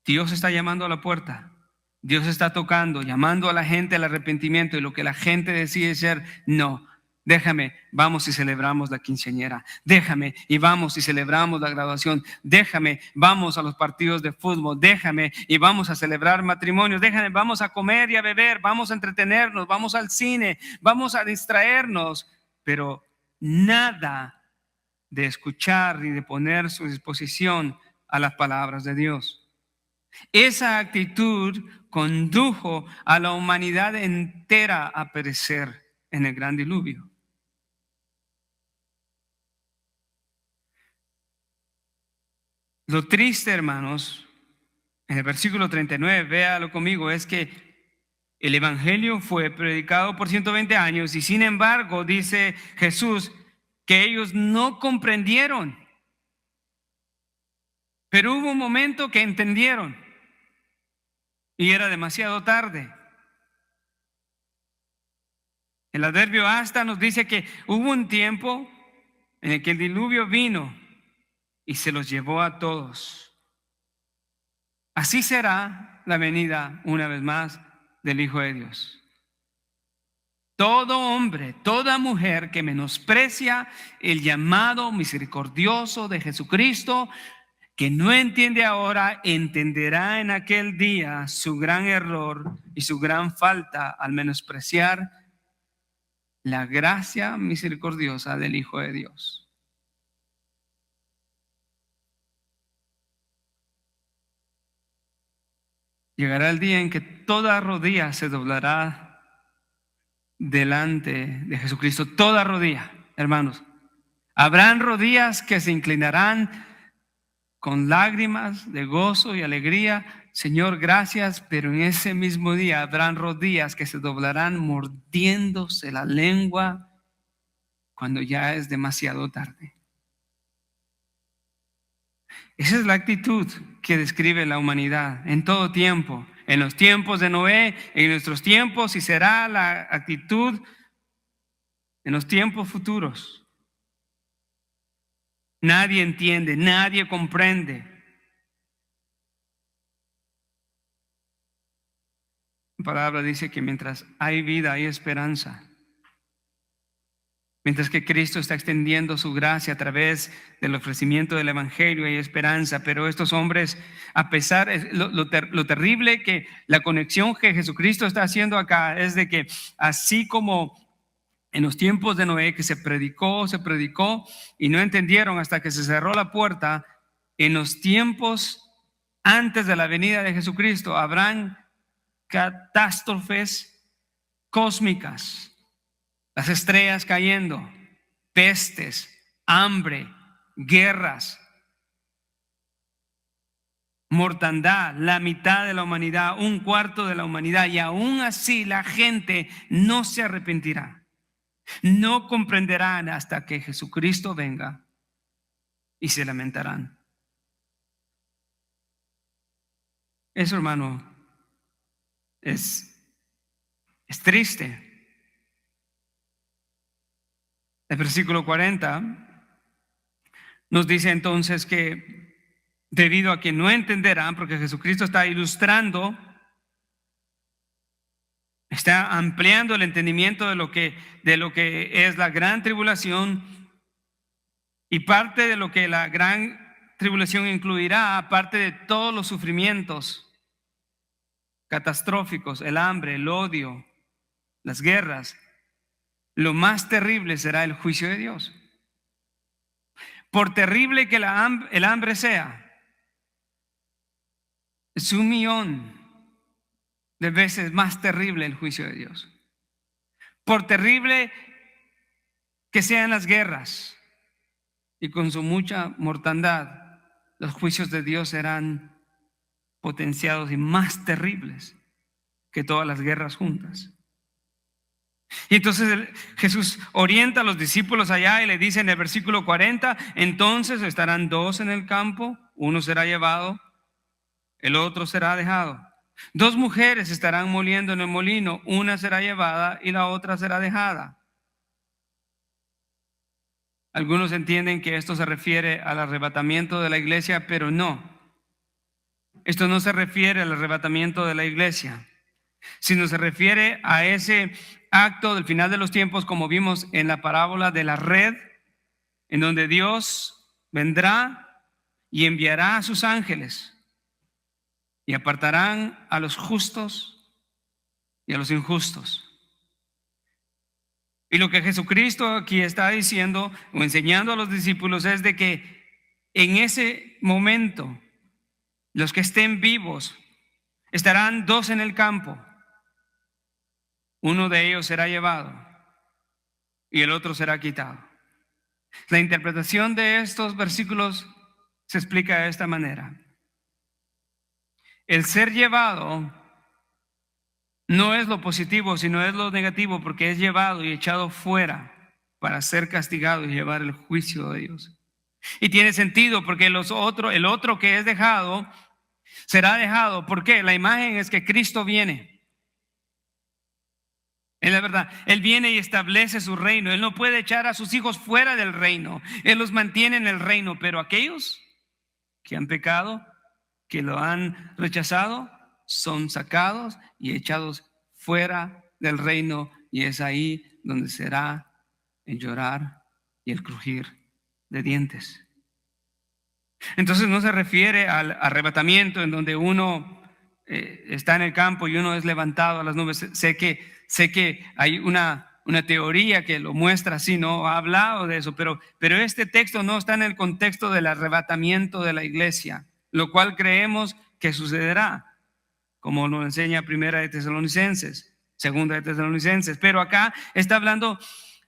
Dios está llamando a la puerta, Dios está tocando, llamando a la gente al arrepentimiento, y lo que la gente decide ser, no, déjame, vamos y celebramos la quinceañera, déjame y vamos y celebramos la graduación, déjame, vamos a los partidos de fútbol, déjame y vamos a celebrar matrimonios, déjame, vamos a comer y a beber, vamos a entretenernos, vamos al cine, vamos a distraernos, pero nada de escuchar y de poner su disposición a las palabras de Dios. Esa actitud condujo a la humanidad entera a perecer en el gran diluvio. Lo triste, hermanos, en el versículo 39, véalo conmigo, es que el evangelio fue predicado por 120 años y sin embargo dice Jesús que ellos no comprendieron. Pero hubo un momento que entendieron y era demasiado tarde. El adverbio hasta nos dice que hubo un tiempo en el que el diluvio vino y se los llevó a todos. Así será la venida una vez más del Hijo de Dios. Todo hombre, toda mujer que menosprecia el llamado misericordioso de Jesucristo, que no entiende ahora, entenderá en aquel día su gran error y su gran falta al menospreciar la gracia misericordiosa del Hijo de Dios. Llegará el día en que toda rodilla se doblará delante de Jesucristo. Toda rodilla, hermanos. Habrán rodillas que se inclinarán con lágrimas de gozo y alegría. Señor, gracias, pero en ese mismo día habrán rodillas que se doblarán mordiéndose la lengua cuando ya es demasiado tarde. Esa es la actitud que describe la humanidad en todo tiempo, en los tiempos de Noé, en nuestros tiempos, y será la actitud en los tiempos futuros. Nadie entiende, nadie comprende. La palabra dice que mientras hay vida hay esperanza. Mientras que Cristo está extendiendo su gracia a través del ofrecimiento del evangelio, hay esperanza. Pero estos hombres, a pesar, lo terrible que la conexión que Jesucristo está haciendo acá es de que así como en los tiempos de Noé, que se predicó y no entendieron hasta que se cerró la puerta, en los tiempos antes de la venida de Jesucristo habrán catástrofes cósmicas. Las estrellas cayendo, pestes, hambre, guerras, mortandad, la mitad de la humanidad, un cuarto de la humanidad, y aún así la gente no se arrepentirá, no comprenderán hasta que Jesucristo venga y se lamentarán. Eso, hermano, es triste. El versículo 40 nos dice entonces que debido a que no entenderán, porque Jesucristo está ilustrando, está ampliando el entendimiento de lo que es la gran tribulación, y parte de lo que la gran tribulación incluirá, aparte de todos los sufrimientos catastróficos, el hambre, el odio, las guerras, lo más terrible será el juicio de Dios. Por terrible que el hambre sea, es 1,000,000 de veces más terrible el juicio de Dios. Por terrible que sean las guerras y con su mucha mortandad, los juicios de Dios serán potenciados y más terribles que todas las guerras juntas. Y entonces Jesús orienta a los discípulos allá y le dice en el versículo 40, entonces estarán 2 en el campo, uno será llevado, el otro será dejado. 2 mujeres estarán moliendo en el molino, una será llevada y la otra será dejada. Algunos entienden que esto se refiere al arrebatamiento de la iglesia, pero no. Esto no se refiere al arrebatamiento de la iglesia, sino se refiere a ese acto del final de los tiempos, como vimos en la parábola de la red, en donde Dios vendrá y enviará a sus ángeles y apartarán a los justos y a los injustos. Y lo que Jesucristo aquí está diciendo o enseñando a los discípulos es de que en ese momento los que estén vivos estarán dos en el campo. Uno de ellos será llevado y el otro será quitado. La interpretación de estos versículos se explica de esta manera. El ser llevado no es lo positivo, sino es lo negativo, porque es llevado y echado fuera para ser castigado y llevar el juicio de Dios. Y tiene sentido porque el otro que es dejado será dejado. ¿Por qué? La imagen es que Cristo viene. Es la verdad, Él viene y establece su reino. Él no puede echar a sus hijos fuera del reino. Él los mantiene en el reino. Pero aquellos que han pecado, que lo han rechazado, son sacados y echados fuera del reino. Y es ahí donde será el llorar y el crujir de dientes. Entonces no se refiere al arrebatamiento en donde uno está en el campo y uno es levantado a las nubes. Sé que hay una teoría que lo muestra así, no ha hablado de eso, pero este texto no está en el contexto del arrebatamiento de la iglesia, lo cual creemos que sucederá, como lo enseña Primera de Tesalonicenses, Segunda de Tesalonicenses. Pero acá está hablando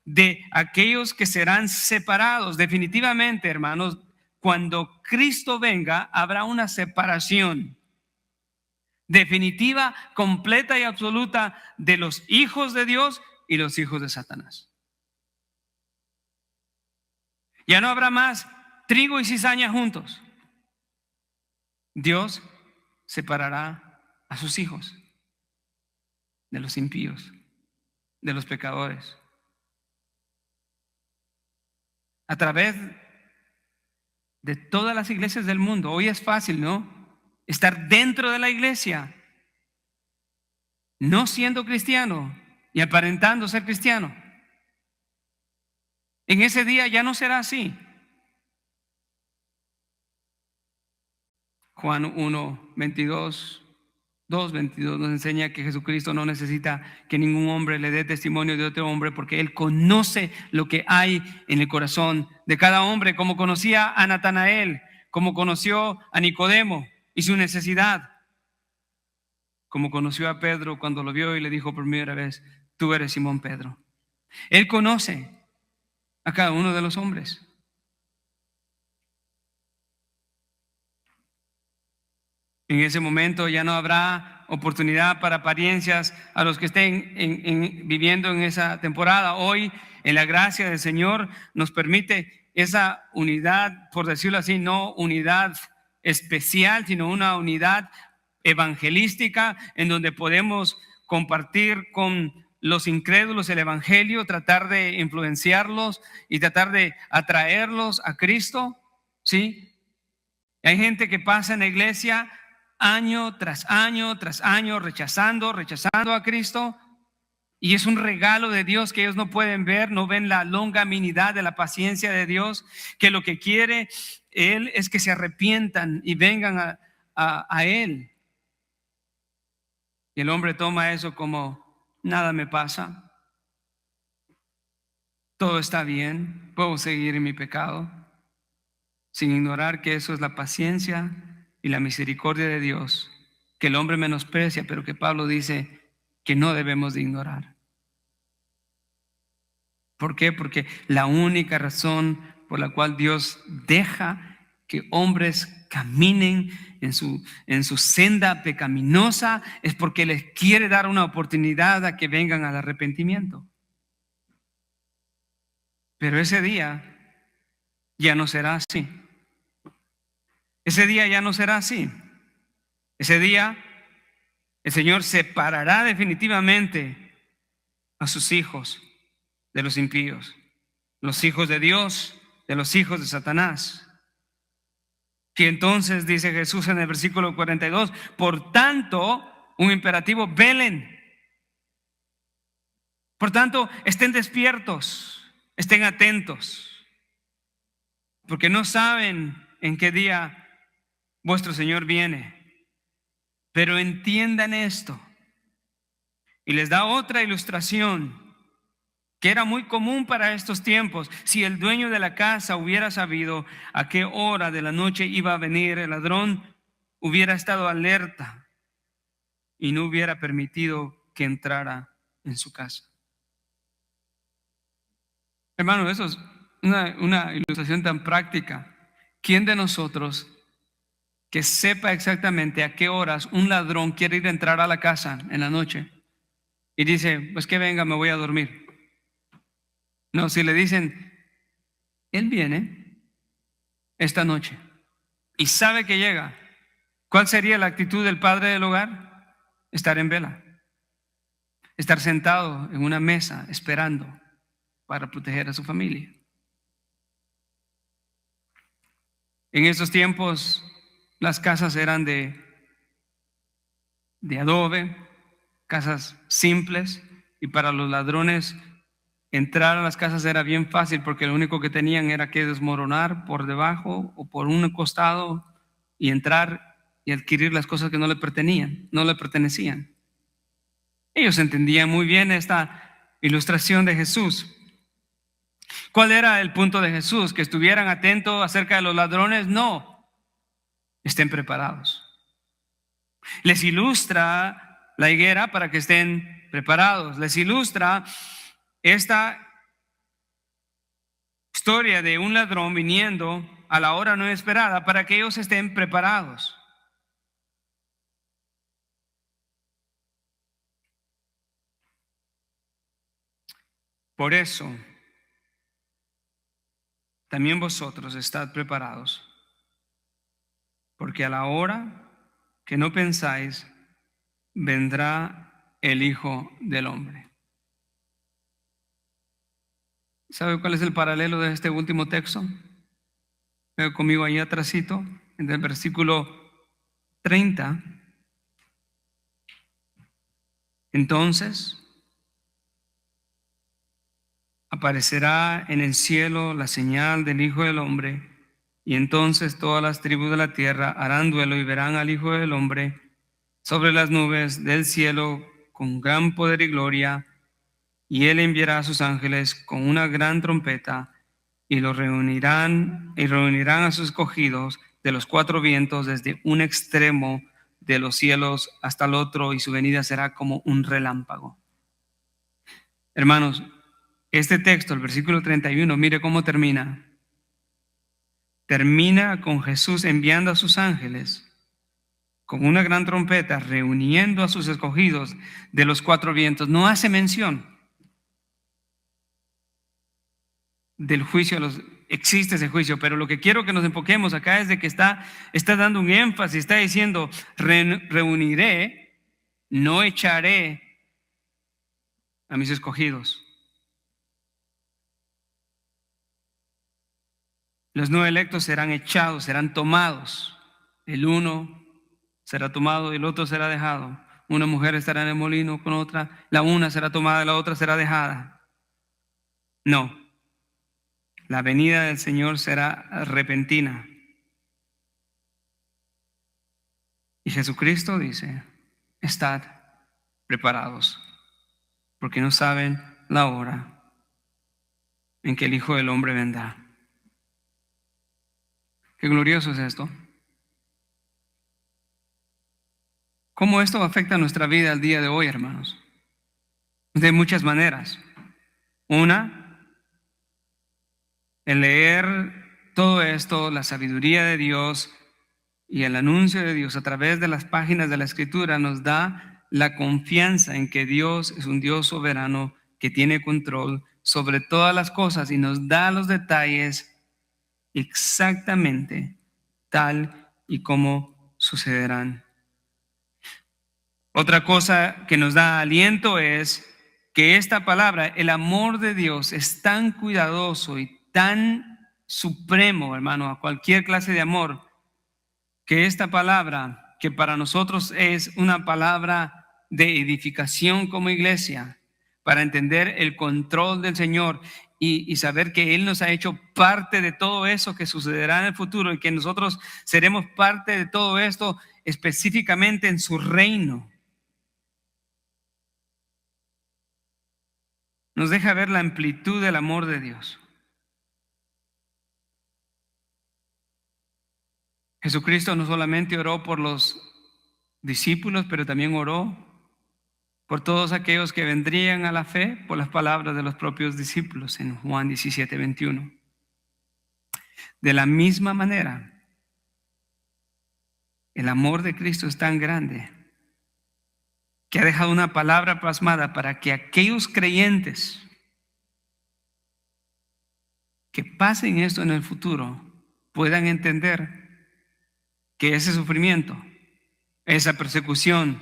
de aquellos que serán separados. Definitivamente, hermanos, cuando Cristo venga, habrá una separación definitiva, completa y absoluta de los hijos de Dios y los hijos de Satanás. Ya no habrá más trigo y cizaña juntos. Dios separará a sus hijos de los impíos, de los pecadores. A través de todas las iglesias del mundo. Hoy es fácil, ¿no? Estar dentro de la iglesia, no siendo cristiano y aparentando ser cristiano. En ese día ya no será así. Juan 1, 22, 2:22 nos enseña que Jesucristo no necesita que ningún hombre le dé testimonio de otro hombre, porque Él conoce lo que hay en el corazón de cada hombre, como conocía a Natanael, como conoció a Nicodemo y su necesidad, como conoció a Pedro cuando lo vio y le dijo por primera vez: tú eres Simón Pedro. Él conoce a cada uno de los hombres. En ese momento ya no habrá oportunidad para apariencias a los que estén viviendo en esa temporada. Hoy, en la gracia del Señor, nos permite esa unidad, por decirlo así, no unidad especial, sino una unidad evangelística en donde podemos compartir con los incrédulos el evangelio, tratar de influenciarlos y tratar de atraerlos a Cristo. ¿Sí? Hay gente que pasa en la iglesia año tras año tras año rechazando a Cristo, y es un regalo de Dios que ellos no pueden ver, no ven la longanimidad de la paciencia de Dios, que lo que quiere Él es que se arrepientan y vengan a Él. Y el hombre toma eso como: nada me pasa, todo está bien, puedo seguir en mi pecado, sin ignorar que eso es la paciencia y la misericordia de Dios, que el hombre menosprecia, pero que Pablo dice que no debemos de ignorar. ¿Por qué? Porque la única razón por la cual Dios deja que hombres caminen en su senda pecaminosa es porque les quiere dar una oportunidad a que vengan al arrepentimiento. Pero ese día ya no será así. Ese día ya no será así. Ese día el Señor separará definitivamente a sus hijos de los impíos, los hijos de Dios de los hijos de Satanás. Que entonces dice Jesús en el versículo 42, por tanto, un imperativo: velen. Por tanto, estén despiertos, estén atentos, porque no saben en qué día vuestro Señor viene. Pero entiendan esto. Y les da otra ilustración que era muy común para estos tiempos. Si el dueño de la casa hubiera sabido a qué hora de la noche iba a venir el ladrón, hubiera estado alerta y no hubiera permitido que entrara en su casa. Hermano, eso es una ilustración tan práctica. ¿Quién de nosotros que sepa exactamente a qué horas un ladrón quiere ir a entrar a la casa en la noche y dice, pues que venga, me voy a dormir? No, si le dicen, él viene esta noche y sabe que llega, ¿cuál sería la actitud del padre del hogar? Estar en vela, estar sentado en una mesa esperando para proteger a su familia. En esos tiempos las casas eran de adobe, casas simples, y para los ladrones entrar a las casas era bien fácil porque lo único que tenían era que desmoronar por debajo o por un costado y entrar y adquirir las cosas que no le pertenecían. Ellos entendían muy bien esta ilustración de Jesús. ¿Cuál era el punto de Jesús? ¿Que estuvieran atentos acerca de los ladrones? No, estén preparados. Les ilustra la higuera para que estén preparados. Les ilustra esta historia de un ladrón viniendo a la hora no esperada para que ellos estén preparados. Por eso, también vosotros estad preparados, porque a la hora que no pensáis, vendrá el Hijo del Hombre. ¿Sabe cuál es el paralelo de este último texto? Veo conmigo ahí atrásito, en el versículo 30. Entonces aparecerá en el cielo la señal del Hijo del Hombre, y entonces todas las tribus de la tierra harán duelo y verán al Hijo del Hombre sobre las nubes del cielo con gran poder y gloria, y él enviará a sus ángeles con una gran trompeta y los reunirán a sus escogidos de los cuatro vientos desde un extremo de los cielos hasta el otro, y su venida será como un relámpago. Hermanos, este texto, el versículo 31, mire cómo termina. Termina con Jesús enviando a sus ángeles con una gran trompeta, reuniendo a sus escogidos de los cuatro vientos. No hace mención del juicio, existe ese juicio, pero lo que quiero que nos enfoquemos acá es de que está dando un énfasis, está diciendo, reuniré, no echaré a mis escogidos. Los no electos serán echados, serán tomados. El uno será tomado y el otro será dejado. Una mujer estará en el molino con otra, la una será tomada y la otra será dejada. No, la venida del Señor será repentina. Y Jesucristo dice, estad preparados, porque no saben la hora en que el Hijo del Hombre vendrá. Qué glorioso es esto. ¿Cómo esto afecta nuestra vida al día de hoy, hermanos? De muchas maneras. Una, el leer todo esto, la sabiduría de Dios y el anuncio de Dios a través de las páginas de la Escritura nos da la confianza en que Dios es un Dios soberano que tiene control sobre todas las cosas y nos da los detalles exactamente tal y como sucederán. Otra cosa que nos da aliento es que esta palabra, el amor de Dios, es tan cuidadoso y tan supremo, hermano, a cualquier clase de amor, que esta palabra, que para nosotros es una palabra de edificación como iglesia, para entender el control del Señor y saber que Él nos ha hecho parte de todo eso que sucederá en el futuro y que nosotros seremos parte de todo esto específicamente en su reino. Nos deja ver la amplitud del amor de Dios. Jesucristo no solamente oró por los discípulos, pero también oró por todos aquellos que vendrían a la fe por las palabras de los propios discípulos en Juan 17:21. De la misma manera, el amor de Cristo es tan grande que ha dejado una palabra plasmada para que aquellos creyentes que pasen esto en el futuro puedan entender que ese sufrimiento, esa persecución,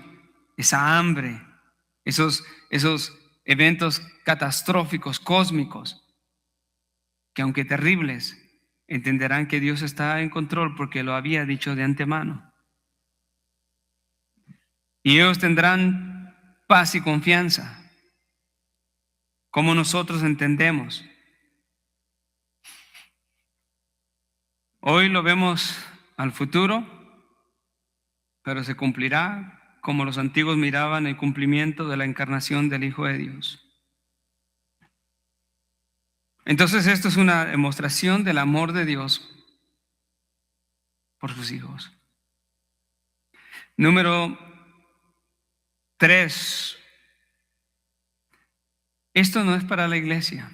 esa hambre, esos eventos catastróficos, cósmicos, que aunque terribles, entenderán que Dios está en control porque lo había dicho de antemano. Y ellos tendrán paz y confianza, como nosotros entendemos. Hoy lo vemos al futuro, pero se cumplirá como los antiguos miraban el cumplimiento de la encarnación del Hijo de Dios. Entonces esto es una demostración del amor de Dios por sus hijos. Número 3. Esto no es para la iglesia.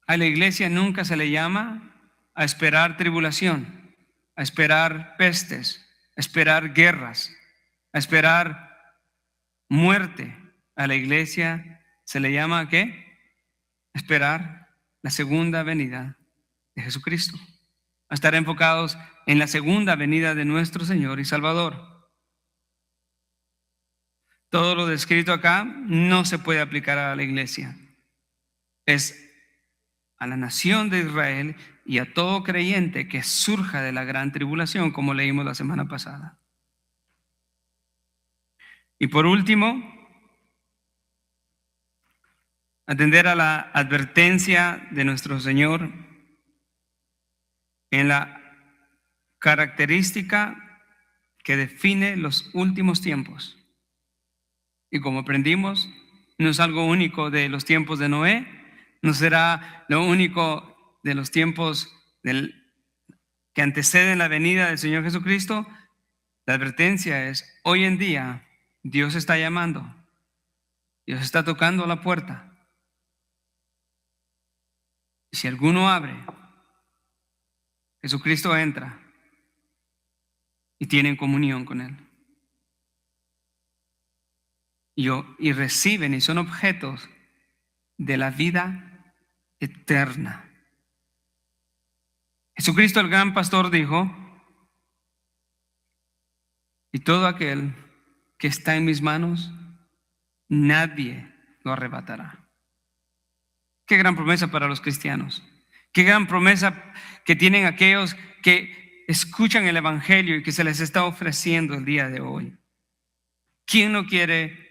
A la iglesia nunca se le llama a esperar tribulación, a esperar pestes, a esperar guerras, a esperar muerte. A la iglesia se le llama ¿a qué? Esperar la segunda venida de Jesucristo, a estar enfocados en la segunda venida de nuestro Señor y Salvador. Todo lo descrito acá no se puede aplicar a la iglesia. Es a la nación de Israel y a todo creyente que surja de la gran tribulación, como leímos la semana pasada. Y por último, atender a la advertencia de nuestro Señor en la característica que define los últimos tiempos. Y como aprendimos, no es algo único de los tiempos de Noé, no será lo único de los tiempos que anteceden la venida del Señor Jesucristo. La advertencia es, hoy en día Dios está llamando, Dios está tocando la puerta. Y si alguno abre, Jesucristo entra y tienen comunión con Él. Y reciben y son objetos de la vida eterna. Jesucristo el gran pastor dijo, y todo aquel que está en mis manos, nadie lo arrebatará. Qué gran promesa para los cristianos. Qué gran promesa que tienen aquellos que escuchan el Evangelio y que se les está ofreciendo el día de hoy. ¿Quién no quiere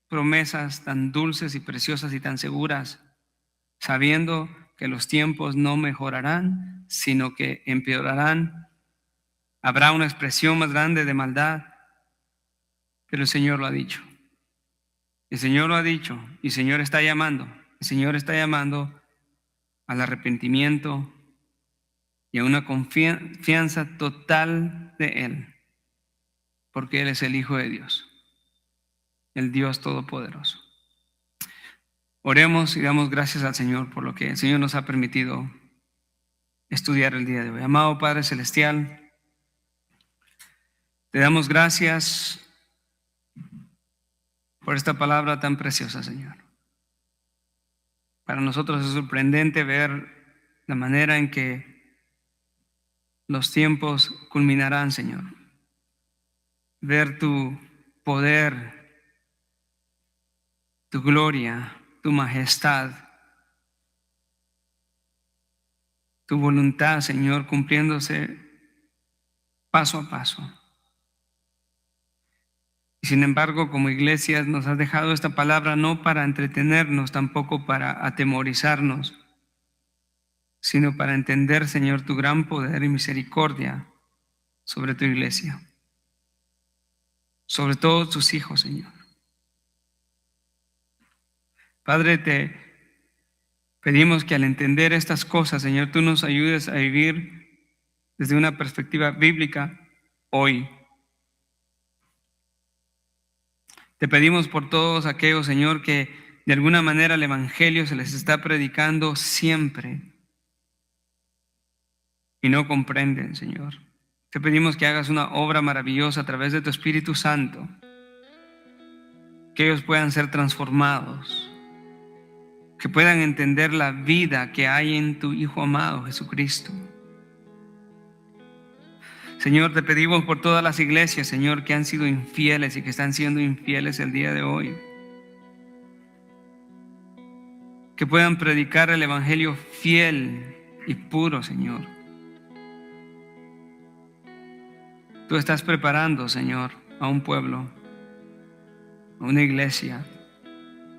promesas tan dulces y preciosas y tan seguras, sabiendo que los tiempos no mejorarán, sino que empeorarán? Habrá una expresión más grande de maldad, pero el Señor lo ha dicho. El Señor lo ha dicho y el Señor está llamando. El Señor está llamando al arrepentimiento y a una confianza total de Él, porque Él es el Hijo de Dios, el Dios Todopoderoso. Oremos y damos gracias al Señor por lo que el Señor nos ha permitido estudiar el día de hoy. Amado Padre Celestial, te damos gracias por esta palabra tan preciosa, Señor. Para nosotros es sorprendente ver la manera en que los tiempos culminarán, Señor. Ver tu poder, tu gloria, tu majestad, tu voluntad, Señor, cumpliéndose paso a paso. Y sin embargo, como iglesias nos has dejado esta palabra no para entretenernos, tampoco para atemorizarnos, sino para entender, Señor, tu gran poder y misericordia sobre tu iglesia, sobre todos tus hijos, Señor. Padre, te pedimos que al entender estas cosas, Señor, tú nos ayudes a vivir desde una perspectiva bíblica hoy, Te pedimos por todos aquellos, Señor, que de alguna manera el Evangelio se les está predicando siempre y no comprenden, Señor. Te pedimos que hagas una obra maravillosa a través de tu Espíritu Santo, que ellos puedan ser transformados, que puedan entender la vida que hay en tu Hijo amado Jesucristo. Señor, te pedimos por todas las iglesias, Señor, que han sido infieles y que están siendo infieles el día de hoy, que puedan predicar el Evangelio fiel y puro, Señor. Tú estás preparando, Señor, a un pueblo, a una iglesia,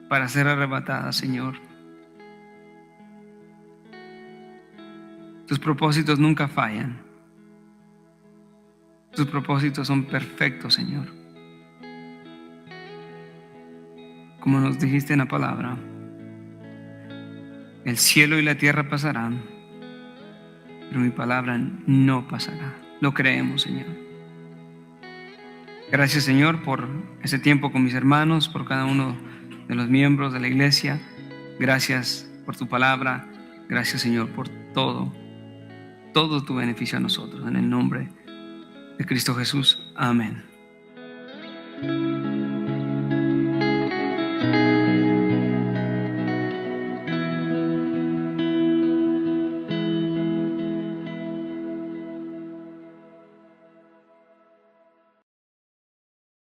para ser arrebatada, Señor. Tus propósitos nunca fallan. Tus propósitos son perfectos, Señor. Como nos dijiste en la palabra, el cielo y la tierra pasarán, pero mi palabra no pasará. Lo creemos, Señor. Gracias, Señor, por ese tiempo con mis hermanos, por cada uno de los miembros de la iglesia. Gracias por tu palabra. Gracias, Señor, por todo tu beneficio a nosotros. En el nombre de Cristo Jesús. Amén.